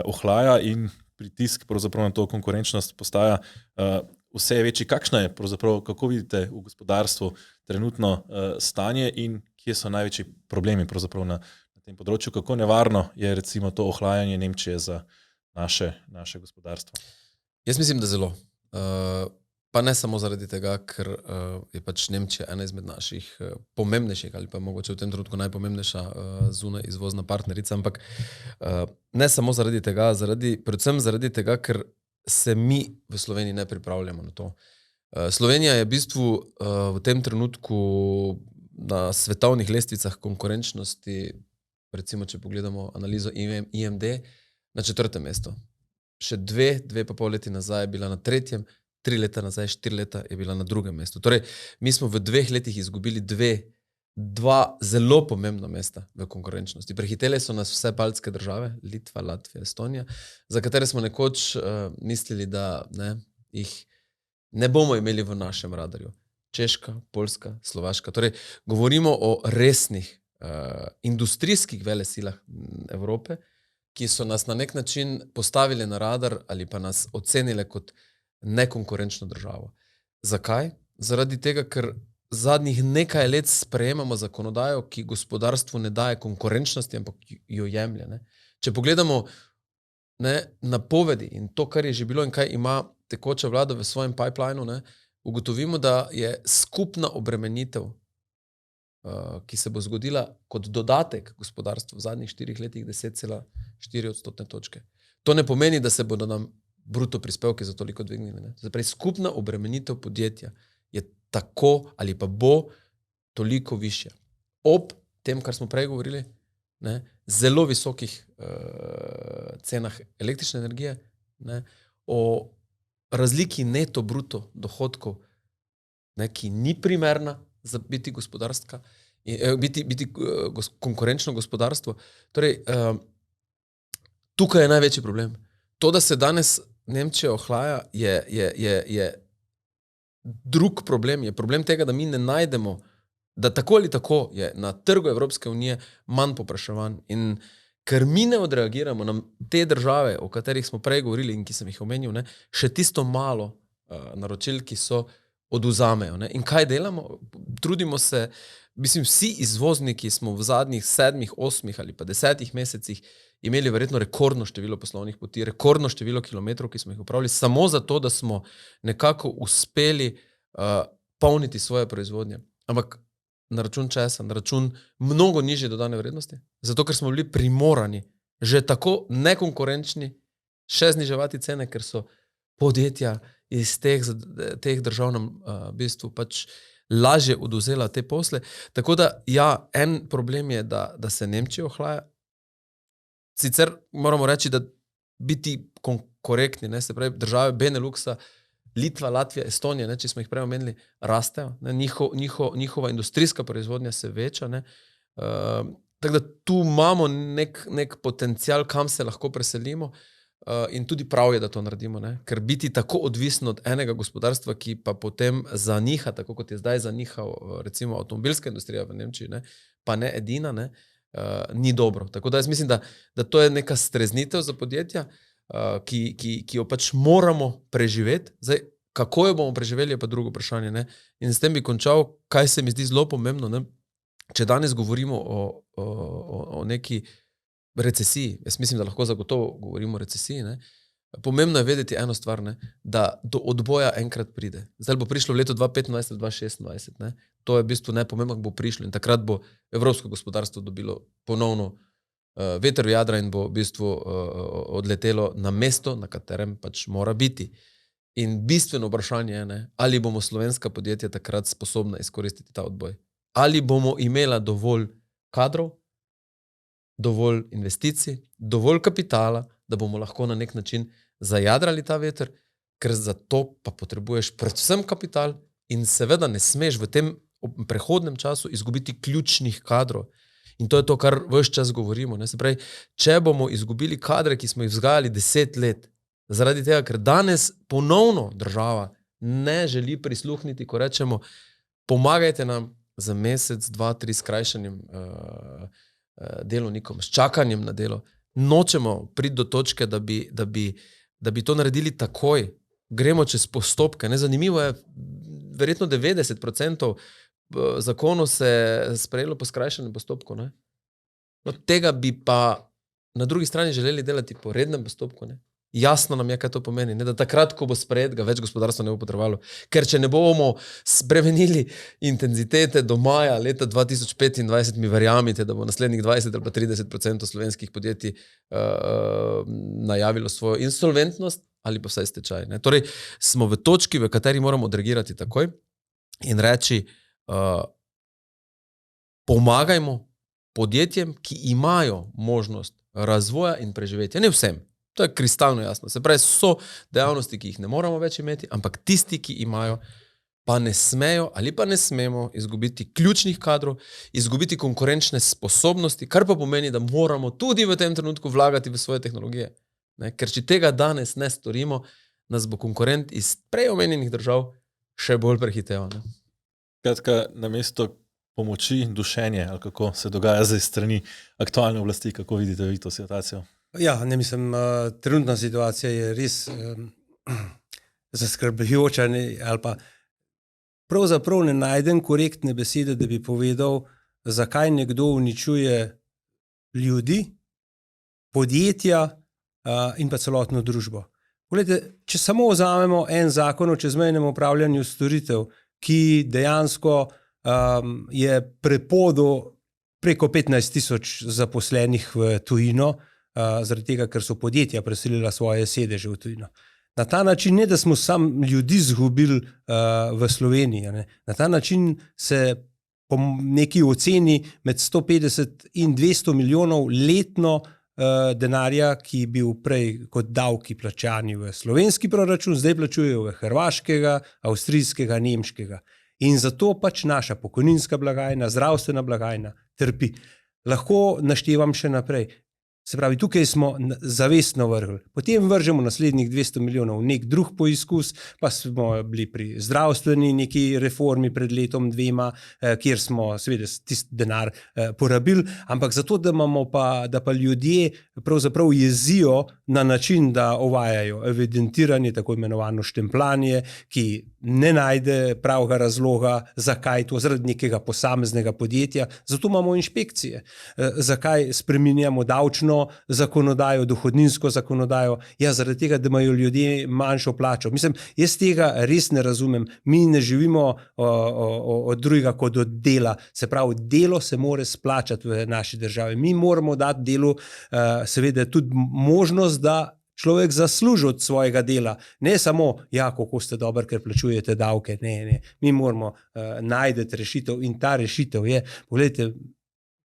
C: ohlaja in pritisk pravzaprav na to konkurenčnost postaja vse večji. Kakšna je pravzaprav, kako vidite v gospodarstvu trenutno stanje in kje so največji problemi pravzaprav na tem področju? Kako nevarno je recimo to ohlajanje Nemčije za naše gospodarstvo?
B: Jaz mislim, da zelo. Pa ne samo zaradi tega, ker je pač Nemčija ena izmed naših pomembnejših ali pa mogoče v tem trenutku najpomembnejša zunaj izvozna partnerica, ampak ne samo zaradi tega, predvsem zaradi tega, ker se mi v Sloveniji ne pripravljamo na to. Slovenija je v bistvu v tem trenutku na svetovnih lestvicah konkurenčnosti, recimo če pogledamo analizo IMD, na 4. mestu. Še 2,5 leti nazaj je bila na 3., 3 leta nazaj, 4 leta je bila na 2. mestu. Torej, mi smo v 2 letih izgubili 2 zelo pomembna mesta v konkurenčnosti. Prehitele so nas vse baltske države, Litva, Latvija, Estonija, za katere smo nekoč mislili, da jih ne bomo imeli v našem radarju. Češka, Poljska, Slovaška. Torej, govorimo o resnih industrijskih velesilah Evrope, ki so nas na nek način postavili na radar ali pa nas ocenile kot nekonkurenčno državo. Zakaj? Zaradi tega, ker zadnjih nekaj let sprejemamo zakonodajo, ki gospodarstvu ne daje konkurenčnosti, ampak jo jemlje. Ne? Če pogledamo napovedi in to, kar je že bilo in kaj ima tekoča vlada v svojem pipelineu, ugotovimo, da je skupna obremenitev, ki se bo zgodila kot dodatek gospodarstvu v zadnjih 4 letih 10,4 odstotne točke. To ne pomeni, da se bodo nam bruto prispevki za toliko dvignili. Zapravi, skupna obremenitev podjetja je tako ali pa bo toliko višja. Ob tem, kar smo prej govorili, zelo visokih cenah električne energije, o razliki neto bruto dohodkov, ki ni primerna za biti gospodarska, biti konkurenčno gospodarstvo. Torej, tukaj je največji problem. To, da se danes Nemčija ohlaja, je drug problem. Je problem tega, da mi ne najdemo, da tako ali tako je na trgu Evropske unije manj povpraševanj. In ker mi ne odreagiramo na te države, o katerih smo prej govorili in ki sem jih omenil, še tisto malo naročil, ki so oduzamejo. In kaj delamo? Trudimo se, mislim, vsi izvozniki smo v zadnjih 7, 8 ali pa 10 mesecih imeli verjetno rekordno število poslovnih poti, rekordno število kilometrov, ki smo jih upravili, samo zato, da smo nekako uspeli polniti svoje proizvodnje. Ampak na račun česa? Na račun mnogo nižje dodane vrednosti. Zato, ker smo bili primorani, že tako nekonkurenčni, še zniževati cene, ker so podjetja iz teh držav nam v bistvu pač lažje odvzela te posle. Tako da, ja, en problem je, da se Nemčija ohlaja. Sicer moramo reči, da biti korektni, se pravi, države Beneluxa, Litva, Latvija, Estonija, če smo jih prej omenili, rastejo. Njihova industrijska proizvodnja se veča. Tako da tu imamo nek potencial, kam se lahko preselimo in tudi prav je, da to naredimo. Ker biti tako odvisen od enega gospodarstva, ki pa potem zaniha, tako kot je zdaj zanihal recimo avtomobilska industrija v Nemčiji, pa ne edina, ni dobro. Tako da jaz mislim, da to je neka streznitev za podjetja, ki jo pač moramo preživeti. Zdaj, kako jo bomo preživeli, je pa drugo vprašanje. In s tem bi končal, kaj se mi zdi zelo pomembno. Če danes govorimo o neki recesiji, jaz mislim, da lahko zagotovo govorimo o recesiji, pomembno je vedeti eno stvar, da do odboja enkrat pride. Zdaj bo prišlo v letu 2025-2026. To je v bistvu nepomembno, bo prišlo in takrat bo evropsko gospodarstvo dobilo ponovno veter v jadra in bo v bistvu odletelo na mesto, na katerem pač mora biti. In bistveno vprašanje je, ali bomo slovenska podjetja takrat sposobna izkoristiti ta odboj. Ali bomo imela dovolj kadrov, dovolj investicij, dovolj kapitala, da bomo lahko na nek način zajadrali ta veter, ker za to pa potrebuješ predvsem kapital in seveda ne smeš v tem prehodnem času izgubiti ključnih kadrov. In to je to, kar ves čas govorimo. Ne? Se pravi, če bomo izgubili kadre, ki smo jih vzgajali 10 let, zaradi tega, ker danes ponovno država ne želi prisluhniti, ko rečemo, pomagajte nam za mesec, 2, 3 skrajšanjem delovnikom, s čakanjem na delo. Nočemo priti do točke, da bi to naredili takoj. Gremo čez postopke. Zanimivo je, verjetno 90% zakonov se sprejelo po skrajšanem postopku. Ne? No, tega bi pa na drugi strani želeli delati po rednem postopku. Ne? Jasno nam je, kaj to pomeni. Ne? Da takrat, ko bo sprejet, ga več gospodarstvo ne bo potrebovalo. Ker če ne bomo spremenili intenzitete do maja leta 2025, mi verjamite, da bo naslednjih 20 ali pa 30% slovenskih podjetij najavilo svojo insolventnost ali pa vsaj stečaj. Ne? Torej, smo v točki, v kateri moramo odreagirati takoj in reči, pomagajmo podjetjem, ki imajo možnost razvoja in preživetja. Ne vsem. To je kristalno jasno. Se pravi, so dejavnosti, ki jih ne moramo več imeti, ampak tisti, ki imajo, pa ne smejo ali pa ne smemo izgubiti ključnih kadrov, izgubiti konkurenčne sposobnosti, kar pa pomeni, da moramo tudi v tem trenutku vlagati v svoje tehnologije. Ne? Ker če tega danes ne storimo, nas bo konkurent iz prej omenjenih držav še bolj prehiteval. Ne?
C: Kratka, namesto pomoči, dušenje, ali kako se dogaja zdaj strani aktualne oblasti, kako vidite vi to situacijo?
A: Ja, ne mislim, trenutna situacija je res zaskrbljujoča, ali pa pravzaprav ne najdem korektne besede, da bi povedal, zakaj nekdo uničuje ljudi, podjetja in pa celotno družbo. Poglejte, če samo vzamemo en zakon o čezmejnem upravljanju storitev, ki dejansko je prepodel preko 15,000 zaposlenih v tujino, zaradi tega, ker so podjetja preselila svoje sedeže v tujino. Na ta način ne, da smo sam ljudi zgubili v Sloveniji. Ne? Na ta način se po neki oceni med 150 in 200 milijonov letno denarja, ki je bil prej kot davki plačani v slovenski proračun, zdaj plačujejo v hrvaškega, avstrijskega, nemškega. In zato pač naša pokojninska blagajna, zdravstvena blagajna trpi. Lahko naštevam še naprej. Se pravi, tukaj smo zavestno vrgli. Potem vržemo naslednjih 200 milijonov v nek drug poizkus, pa smo bili pri zdravstveni neki reformi pred letom 2, kjer smo seveda tisti denar porabili, ampak zato, da pa ljudje pravzaprav jezijo na način, da uvajajo evidentiranje, tako imenovano štempljanje, ki ne najde pravega razloga, zakaj to, zaradi nekega posameznega podjetja. Zato imamo inšpekcije. Zakaj spreminjamo davčno zakonodajo, dohodninsko zakonodajo? Ja, zaradi tega, da imajo ljudje manjšo plačo. Mislim, jaz tega res ne razumem. Mi ne živimo od drugega kot od dela. Se pravi, delo se mora splačati v naši državi. Mi moramo dati delu seveda tudi možnost, da človek zasluži od svojega dela. Ne samo, ja, kako ste dobri, ker plačujete davke. Ne. Mi moramo najti rešitev in ta rešitev je, pogledajte,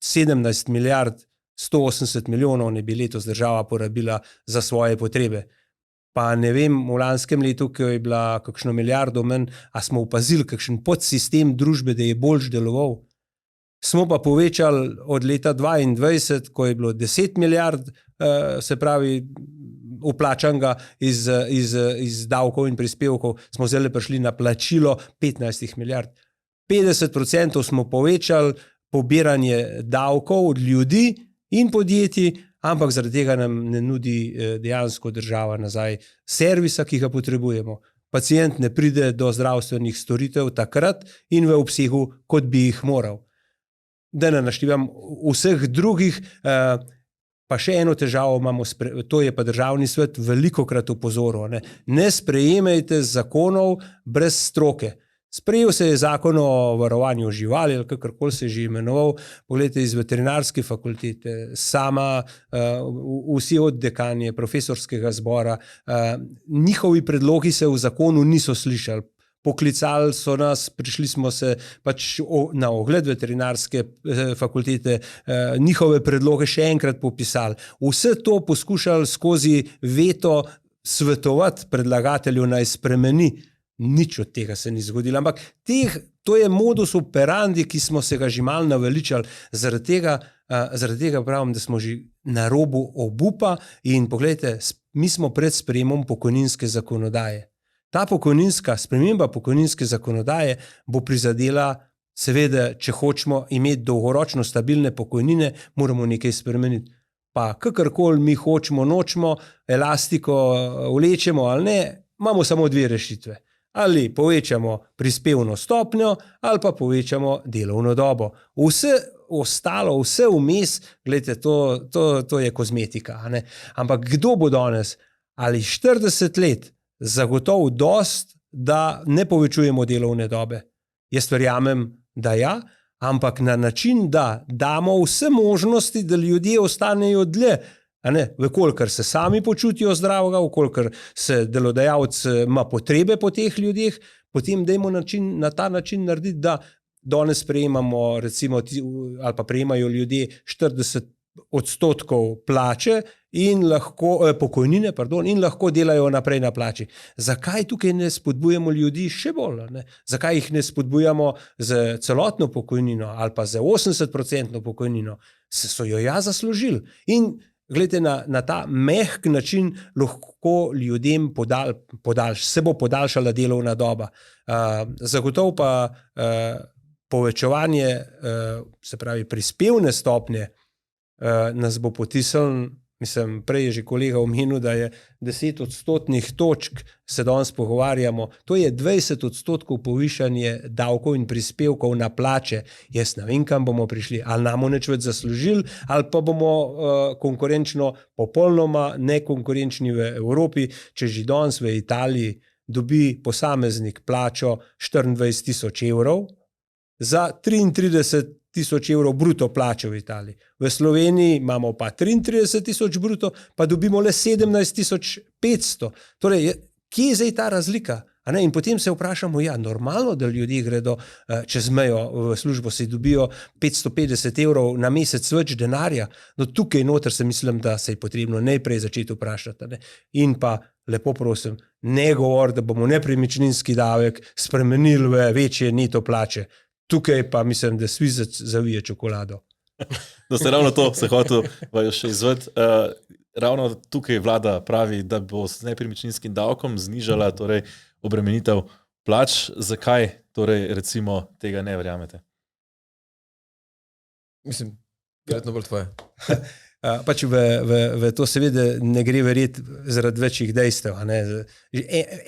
A: 17 milijard 180 milijonov ne bi letos država porabila za svoje potrebe. Pa ne vem, v lanskem letu, ko je bila kakšno milijardo manj, a smo opazili kakšen podsistem družbe, da je boljš deloval. Smo pa povečali od leta 2022, ko je bilo 10 milijard, se pravi, uplačanega iz davkov in prispevkov, smo zdaj prišli na plačilo 15 milijard. 50% smo povečali pobiranje davkov od ljudi in podjetij, ampak zaradi tega nam ne nudi dejansko država nazaj servisa, ki ga potrebujemo. Pacient ne pride do zdravstvenih storitev takrat in v obsegu, kot bi jih moral. Da ne naštevam vseh drugih, pa še eno težavo imamo, to je pa državni svet velikokrat opozoril. Ne sprejemajte zakonov brez stroke. Sprejel se je zakon o varovanju živali, ali kakorkoli se je že imenoval, pogledajte, iz veterinarske fakultete, sama, vsi od dekanje, profesorskega zbora, njihovi predlogi se v zakonu niso slišali. poklicali so nas, prišli smo se pač na ogled veterinarske fakultete, njihove predloge še enkrat popisali. Vse to poskušali skozi veto svetovati predlagatelju naj spremeni. Nič od tega se ni zgodilo, ampak to je modus operandi, ki smo se ga že malo naveličali, zaradi tega pravim, da smo že na robu obupa in pogledajte, mi smo pred sprejemom pokojninske zakonodaje. Ta sprememba pokojninske zakonodaje bo prizadela, seveda, če hočemo imeti dolgoročno stabilne pokojnine, moramo nekaj spremeniti. Pa kakorkoli mi hočemo, nočemo, elastiko vlečemo ali ne, imamo samo dve rešitve. Ali povečamo prispevno stopnjo, ali pa povečamo delovno dobo. Vse ostalo, vse vmes, gledajte, to je kozmetika. A ne? Ampak kdo bo danes ali 40 let zagotovo dost, da ne povečujemo delovne dobe? Jaz verjamem, da ja, ampak na način, da damo vse možnosti, da ljudje ostanejo dlje. Vkolikor se sami počutijo zdravega, vkolikor se delodajalec ima potrebe po teh ljudeh, potem dajmo na ta način narediti, da danes prejemamo recimo, ali pa prejemajo ljudje 40% plače in lahko, pokojnine, in lahko delajo naprej na plači. Zakaj tukaj ne spodbujamo ljudi še bolj? Ne? Zakaj jih ne spodbujamo z celotno pokojnino ali pa z 80% pokojnino? So jo ja zaslužili. In glejte, na ta mehk način lahko ljudem se bo podaljšala delovna doba. Zagotovo pa povečevanje, se pravi prispevne stopnje, nas bo potisnilo. Mislim, prej je že kolega omenil, da je 10 odstotnih točk, se danes pogovarjamo, to je 20% povišanje davkov in prispevkov na plače. Jaz ne vem, kam bomo prišli, ali namo neč več zaslužili, ali pa bomo konkurenčno popolnoma nekonkurenčni v Evropi, če že danes v Italiji dobi posameznik plačo 24.000 evrov, za 33.000 evrov bruto plače v Italiji. V Sloveniji imamo pa 33.000 bruto, pa dobimo le 17.500. Torej, kje je zdaj ta razlika? In potem se vprašamo, ja, normalno, da ljudje gredo čez mejo v službo, se dobijo 550 evrov na mesec več denarja. No, tukaj noter se mislim, da se je potrebno najprej začeti vprašati. In pa, lepo prosim, ne govor, da bomo nepremičninski davek spremenili v večje neto plače. Tukaj pa mislim, da svizec zavije čokolado.
C: Da se ravno to se hotel še izved. Ravno tukaj vlada pravi, da bo s nepremičninskim davkom znižala torej, obremenitev plač. Zakaj torej, recimo tega ne verjamete?
B: Mislim, verjetno bolj tvoje.
A: Pač v to seveda ne gre verjeti zaradi večjih dejstev.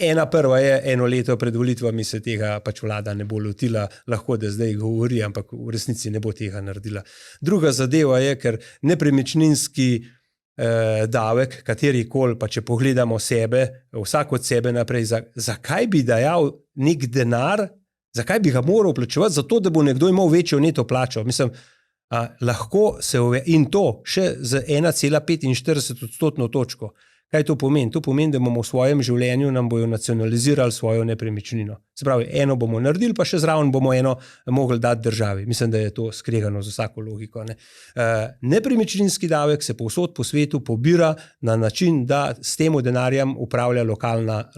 A: Ena prva je, eno leto pred volitvami se tega pač vlada ne bo lotila, lahko da zdaj govori, ampak v resnici ne bo tega naredila. Druga zadeva je, ker nepremičninski davek, katerikoli, pa če pogledamo sebe, vsak od sebe naprej, zakaj bi dajal nek denar, zakaj bi ga moral plačevati, zato da bo nekdo imel večjo neto plačo. Mislim, lahko se in to še z 1,45% točko. Kaj to pomeni? To pomeni, da bomo v svojem življenju nam bojo nacionalizirali svojo nepremičnino. Se pravi, eno bomo naredili, pa še zraven bomo eno mogli dati državi. Mislim, da je to skregano z vsako logiko. Nepremičninski davek se povsod po svetu pobira na način, da s tem denarjem upravlja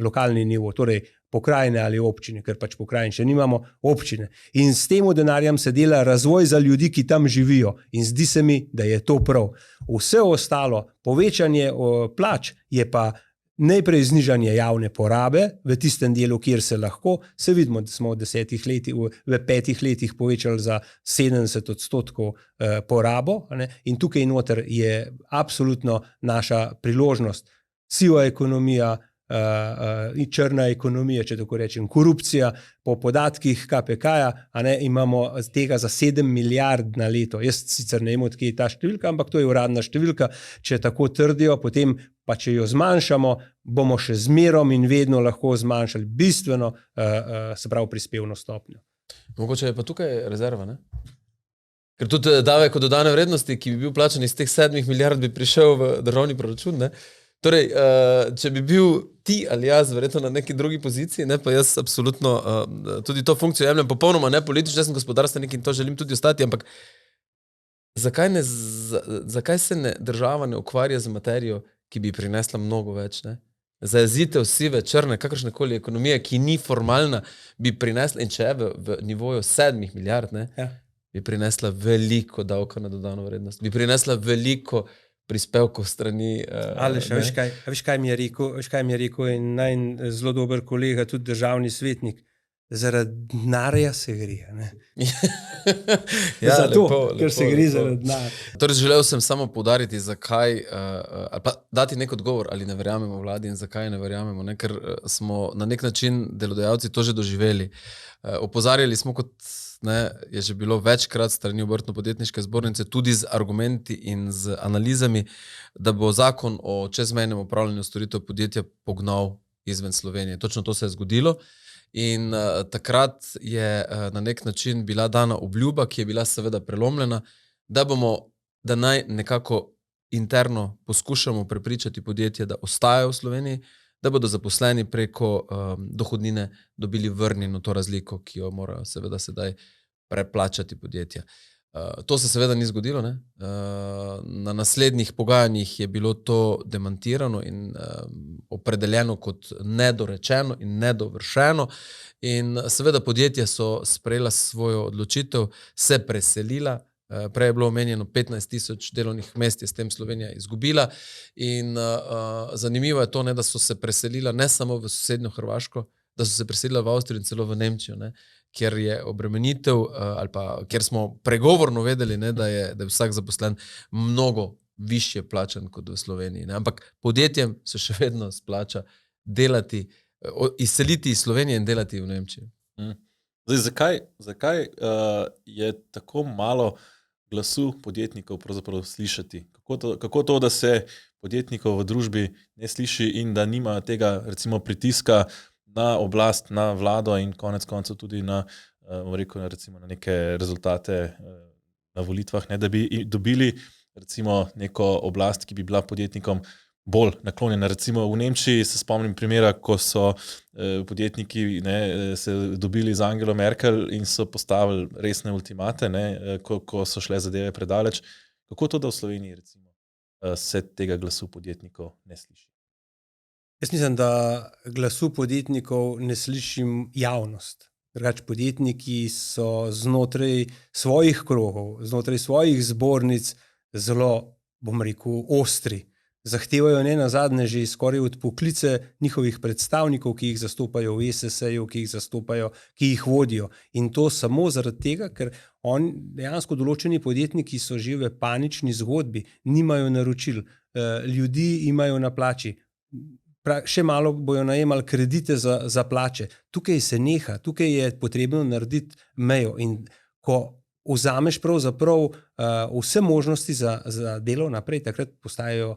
A: lokalni nivo, torej pokrajine ali občine, ker pač pokrajine še nimamo, občine. In s tem denarjem se dela razvoj za ljudi, ki tam živijo. In zdi se mi, da je to prav. Vse ostalo, povečanje plač, je pa najprej znižanje javne porabe v tistem delu, kjer se lahko. Se vidimo, da smo v 5 letih povečali za 70% porabo. In tukaj noter je absolutno naša priložnost. Siva ekonomija, črna ekonomija, če tako rečem, korupcija, po podatkih KPK-ja, imamo tega za 7 milijard na leto. Jaz sicer ne vem, odkje je ta številka, ampak to je uradna številka. Če tako trdijo, potem pa če jo zmanjšamo, bomo še zmerom in vedno lahko zmanjšali bistveno, se pravi, prispevno stopnjo.
B: Mogoče je pa tukaj rezerva, ne? Ker tudi davek od dodane vrednosti, ki bi bil plačan iz teh 7 milijard, bi prišel v državni proračun, ne? Torej, če bi bil ti ali jaz, verjetno na neki drugi poziciji, ne, pa jaz absolutno tudi to funkcijo jemljem popolnoma ne politično, jaz sem gospodarstvenik in to želim tudi ostati, ampak zakaj se država ne ukvarja z materijo, ki bi prinesla mnogo več, ne? Zajezitev sive, črne, kakršnekoli ekonomije, ki ni formalna, bi prinesla, in če je v nivoju 7 milijard, ne, bi prinesla veliko davka na dodano vrednost, bi prinesla veliko prispevkov strani.
A: Aleš, veš kaj mi je rekel in zelo dober kolega, tudi državni svetnik, zaradi denarja se gre. Zato, ker se gre zaradi denarja.
B: Torej, želel sem samo poudariti, zakaj, ali pa dati nek odgovor, ali ne verjamemo vladi in zakaj ne verjamemo, ne? Ker smo na nek način delodajalci to že doživeli. Opozarjali smo, kot je že bilo večkrat strani Obrtno-podjetniške zbornice, tudi z argumenti in z analizami, da bo zakon o čezmejnem upravljanju storitev podjetja pognal izven Slovenije. Točno to se je zgodilo. In takrat je na nek način bila dana obljuba, ki je bila seveda prelomljena, da naj nekako interno poskušamo prepričati podjetje, da ostajajo v Sloveniji, da bodo zaposleni preko dohodnine dobili vrnjeno to razliko, ki jo morajo seveda sedaj preplačati podjetja. To se seveda ni zgodilo, ne? Na naslednjih pogajanjih je bilo to demantirano in opredeljeno kot nedorečeno in nedovršeno in seveda podjetja so sprejela svojo odločitev, se preselila, prej je bilo omenjeno 15,000 delovnih mest je s tem Slovenija izgubila in zanimivo je to, ne, da so se preselila ne samo v sosednjo Hrvaško, da so se preselila v Avstrijo in celo v Nemčijo, ne? Kjer je obremenitev ali pa kjer smo pregovorno vedeli, ne, da je vsak zaposlen mnogo višje plačan kot v Sloveniji. Ne? Ampak podjetjem se še vedno splača delati, izseliti iz Slovenije in delati v Nemčiji.
C: Zdaj, zakaj je tako malo glasu podjetnikov pravzaprav slišati? Kako to, da se podjetnikov v družbi ne sliši in da nima tega recimo pritiska na oblast, na vlado in konec koncev tudi na neke rezultate na volitvah, ne, da bi dobili recimo neko oblast, ki bi bila podjetnikom bolj naklonjena. Recimo v Nemčiji se spomnim primera, ko so podjetniki se dobili z Angelo Merkel in so postavili resne ultimate, ne, ko so šle zadeve predaleč. Kako to, da v Sloveniji recimo se tega glasu podjetnikov ne sliši?
A: Jaz mislim, da glasu podjetnikov ne slišim javnost. Drugače podjetniki so znotraj svojih krogov, znotraj svojih zbornic zelo, bom rekel, ostri. Zahtevajo ne nazadnje že skoraj odpoklice njihovih predstavnikov, ki jih zastopajo v ESS-ju, ki jih zastopajo, ki jih vodijo. In to samo zaradi tega, ker dejansko določeni podjetniki so že v panični zgodbi, nimajo naročil, ljudi imajo na plači. Še malo bojo najemali kredite za plače. Tukaj se neha, tukaj je potrebno narediti mejo in ko vzameš pravzaprav vse možnosti za delo naprej, takrat postajajo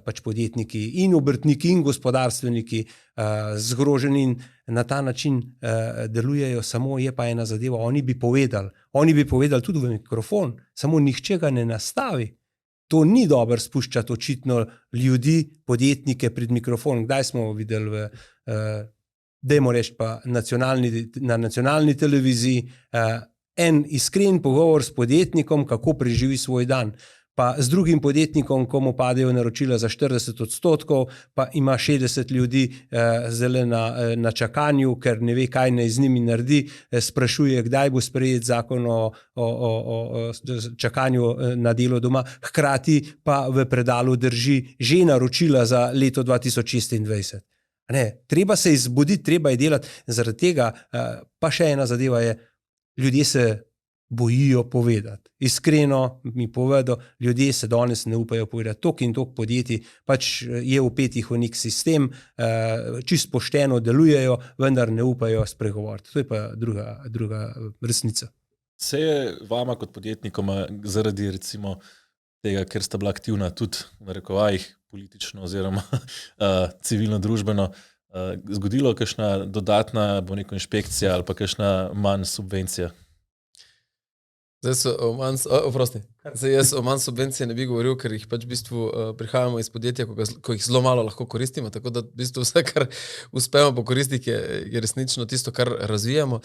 A: pač podjetniki in obrtniki in gospodarstveniki zgroženi in na ta način delujejo. Samo je pa ena zadeva, oni bi povedali tudi v mikrofon, samo nihče ga ne nastavi. To ni dobro spuščati očitno ljudi, podjetnike pred mikrofon. Kdaj smo videli dajmo reči pa na nacionalni televiziji en iskren pogovor s podjetnikom, kako preživi svoj dan. Pa z drugim podjetnikom, ko mu padejo naročila za 40%, pa ima 60 ljudi zdaj na čakanju, ker ne ve, kaj naj z njimi naredi, sprašuje, kdaj bo sprejet zakon o čakanju na delo doma, hkrati pa v predalu drži že naročila za leto 2026. Ne, treba se izbuditi, treba je delati. Zaradi tega pa še ena zadeva je, ljudje se bojijo povedati. Iskreno mi povedo, ljudje se danes ne upajo povedati. Tok in tok podjetij pač je vpetih v nek sistem, čisto pošteno delujejo, vendar ne upajo spregovoriti. To je pa druga resnica.
C: Se je vama kot podjetnikoma zaradi recimo tega, ker sta bila aktivna tudi v narekovajih politično oziroma civilno-družbeno, zgodilo kakšna dodatna inšpekcija ali pa kakšna manj subvencija?
B: Jaz o manj subvencije ne bi govoril, ker jih pač v bistvu prihajamo iz podjetja, ko jih zelo malo lahko koristimo, tako da v bistvu vse, kar uspemo pokoristiti, je resnično tisto, kar razvijamo.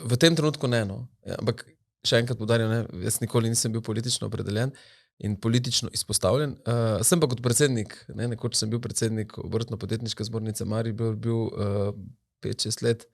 B: V tem trenutku ne, no. Ja, ampak še enkrat poudarjam, ne, jaz nikoli nisem bil politično opredeljen in politično izpostavljen. Sem pa kot predsednik, nekoč sem bil predsednik Obrtno-podjetniške zbornice Maribor, bil 5-6 let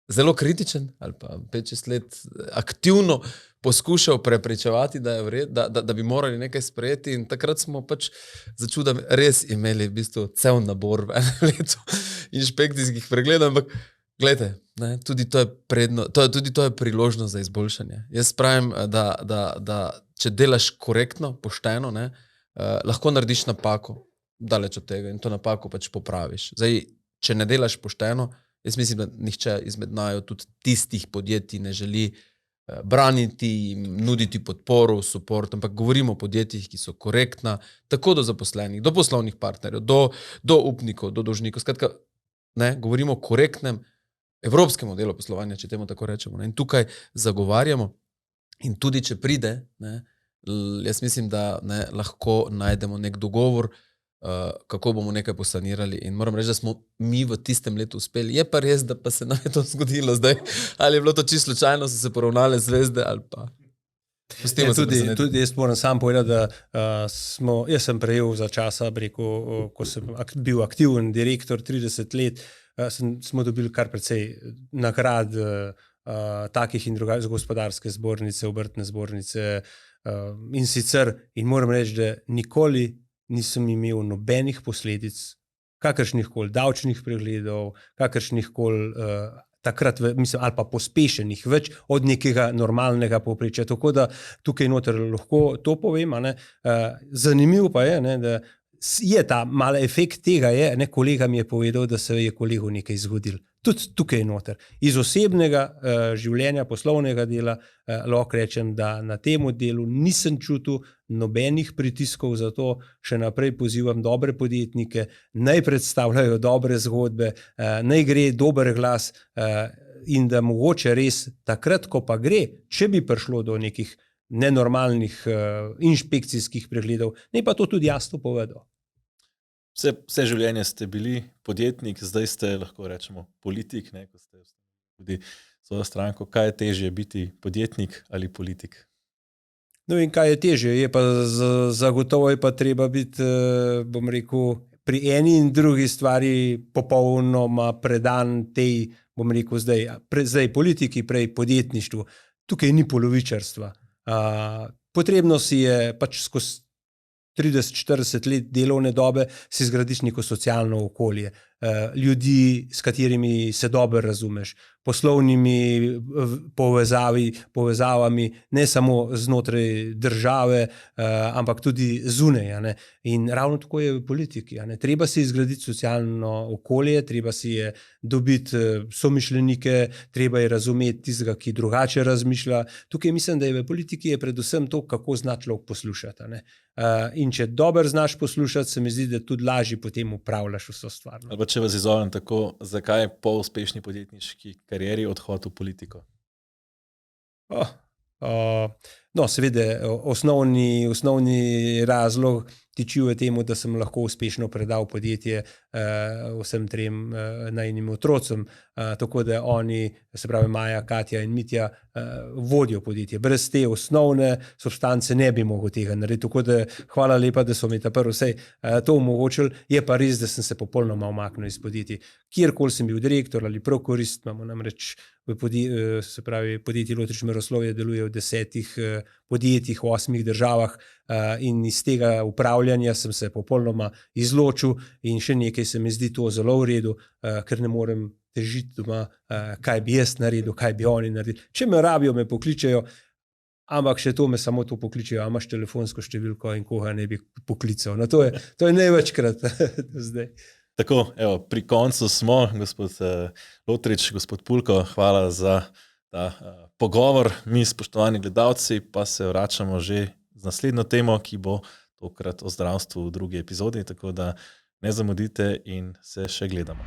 B: zelo kritičen ali pa 5-6 let aktivno poskušal prepričevati, da je vred, da bi morali nekaj sprejeti in takrat smo pač za čuda res imeli v bistvu cel nabor v enem letu inšpekcijskih pregledov, ampak glejte, ne, tudi to je priložnost za izboljšanje. Jaz pravim, da če delaš korektno, pošteno, ne, lahko narediš napako daleč od tega in to napako pač popraviš. Zdaj, če ne delaš pošteno, jaz mislim, da nihče izmed naju tudi tistih podjetij ne želi braniti, nuditi podporo, support, ampak govorimo o podjetjih, ki so korektna, tako do zaposlenih, do poslovnih partnerjev, do upnikov, do dolžnikov. Skratka, ne, govorimo o korektnem evropskem modelu poslovanja, če temu tako rečemo. Ne, in tukaj zagovarjamo in tudi, če pride, ne, jaz mislim, da ne, lahko najdemo nek dogovor, kako bomo nekaj posanirali in moram reči, da smo mi v tistem letu uspeli. Je pa res, da pa se nam je to zgodilo zdaj. Ali je bilo to čisto slučajno, so se poravnale zvezde ali pa...
A: Tudi jaz moram sam povedati, da jaz sem prejel za časa, ko sem bil aktiven direktor 30 let, smo dobili kar precej nagrad takih in drugačnih gospodarske zbornice, obrtne zbornice in sicer, in moram reči, da nikoli nisem imel nobenih posledic, kakršnih koli davčnih pregledov, kakršnih koli takrat, mislim, ali pa pospešenih več od nekega normalnega povprečja. Tako da tukaj noter lahko to povem. Zanimivo pa je, ne, da je ta mali efekt tega, kolega mi je povedal, da se je kolegu nekaj zgodilo. Tudi tukaj noter. Iz osebnega življenja, poslovnega dela lahko rečem, da na tem delu nisem čutil nobenih pritiskov, zato še naprej pozivam dobre podjetnike, naj predstavljajo dobre zgodbe, naj gre dober glas in da mogoče res takrat, ko pa gre, če bi prišlo do nekih nenormalnih inšpekcijskih pregledov, naj pa to tudi jasno povedo.
C: Vse življenje ste bili podjetnik, zdaj ste, lahko rečemo, politik, ne, ko ste tudi svojo stranko. Kaj je težje, biti podjetnik ali politik?
A: No in kaj je težje? Je pa zagotovo je pa treba biti, bom rekel, pri eni in drugi stvari popolnoma predan tej, bom rekel, zdaj politiki, prej podjetništvu. Tukaj ni polovičarstva. Potrebno si je pač skozi 30-40 let delovne dobe si zgradiš neko socialno okolje, ljudi, s katerimi se dobro razumeš, poslovnimi povezavami, ne samo znotraj države, ampak tudi zunaj. In ravno tako je v politiki. Treba si izgraditi socialno okolje, treba si je dobiti somišljenike, treba je razumeti tistega, ki drugače razmišlja. Tukaj mislim, da je v politiki je predvsem to, kako zna človek poslušati. In če dobro znaš poslušati, se mi zdi, da tudi lažje potem upravljaš vso stvar.
C: Ali pa če vas izovem tako, zakaj je po uspešni podjetniški karieri odhod v politiko?
A: No, seveda, osnovni razlog tiči v temu, da sem lahko uspešno predal podjetje vsem trem najinim otrocem, tako da oni, se pravi Maja, Katja in Mitja, vodijo podjetje. Brez te osnovne substance ne bi mogel tega narediti, tako da hvala lepa, da so mi ta prvi vsej to omogočili. Je pa res, da sem se popolnoma umaknil iz podjetij. Kjerkoli sem bil direktor ali prokurist, imamo namreč se pravi, podjetje Lotrič Meroslovje deluje v 10 podjetjih v 8 državah in iz tega upravljanja sem se popolnoma izločil in še nekaj se mi zdi to zelo v redu, ker ne morem težiti doma, kaj bi jaz naredil, kaj bi oni naredili. Če me rabijo, me pokličejo, ampak še to me samo to pokličejo, a imaš telefonsko številko in koga ne bi poklical. No, to je največkrat zdaj.
C: Tako, evo, pri koncu smo, gospod Lotrič, gospod Pulko, hvala za ta pogovor. Mi, spoštovani gledalci, pa se vračamo že z naslednjo temo, ki bo tokrat o zdravstvu v drugi epizodi, tako da ne zamudite in se še gledamo.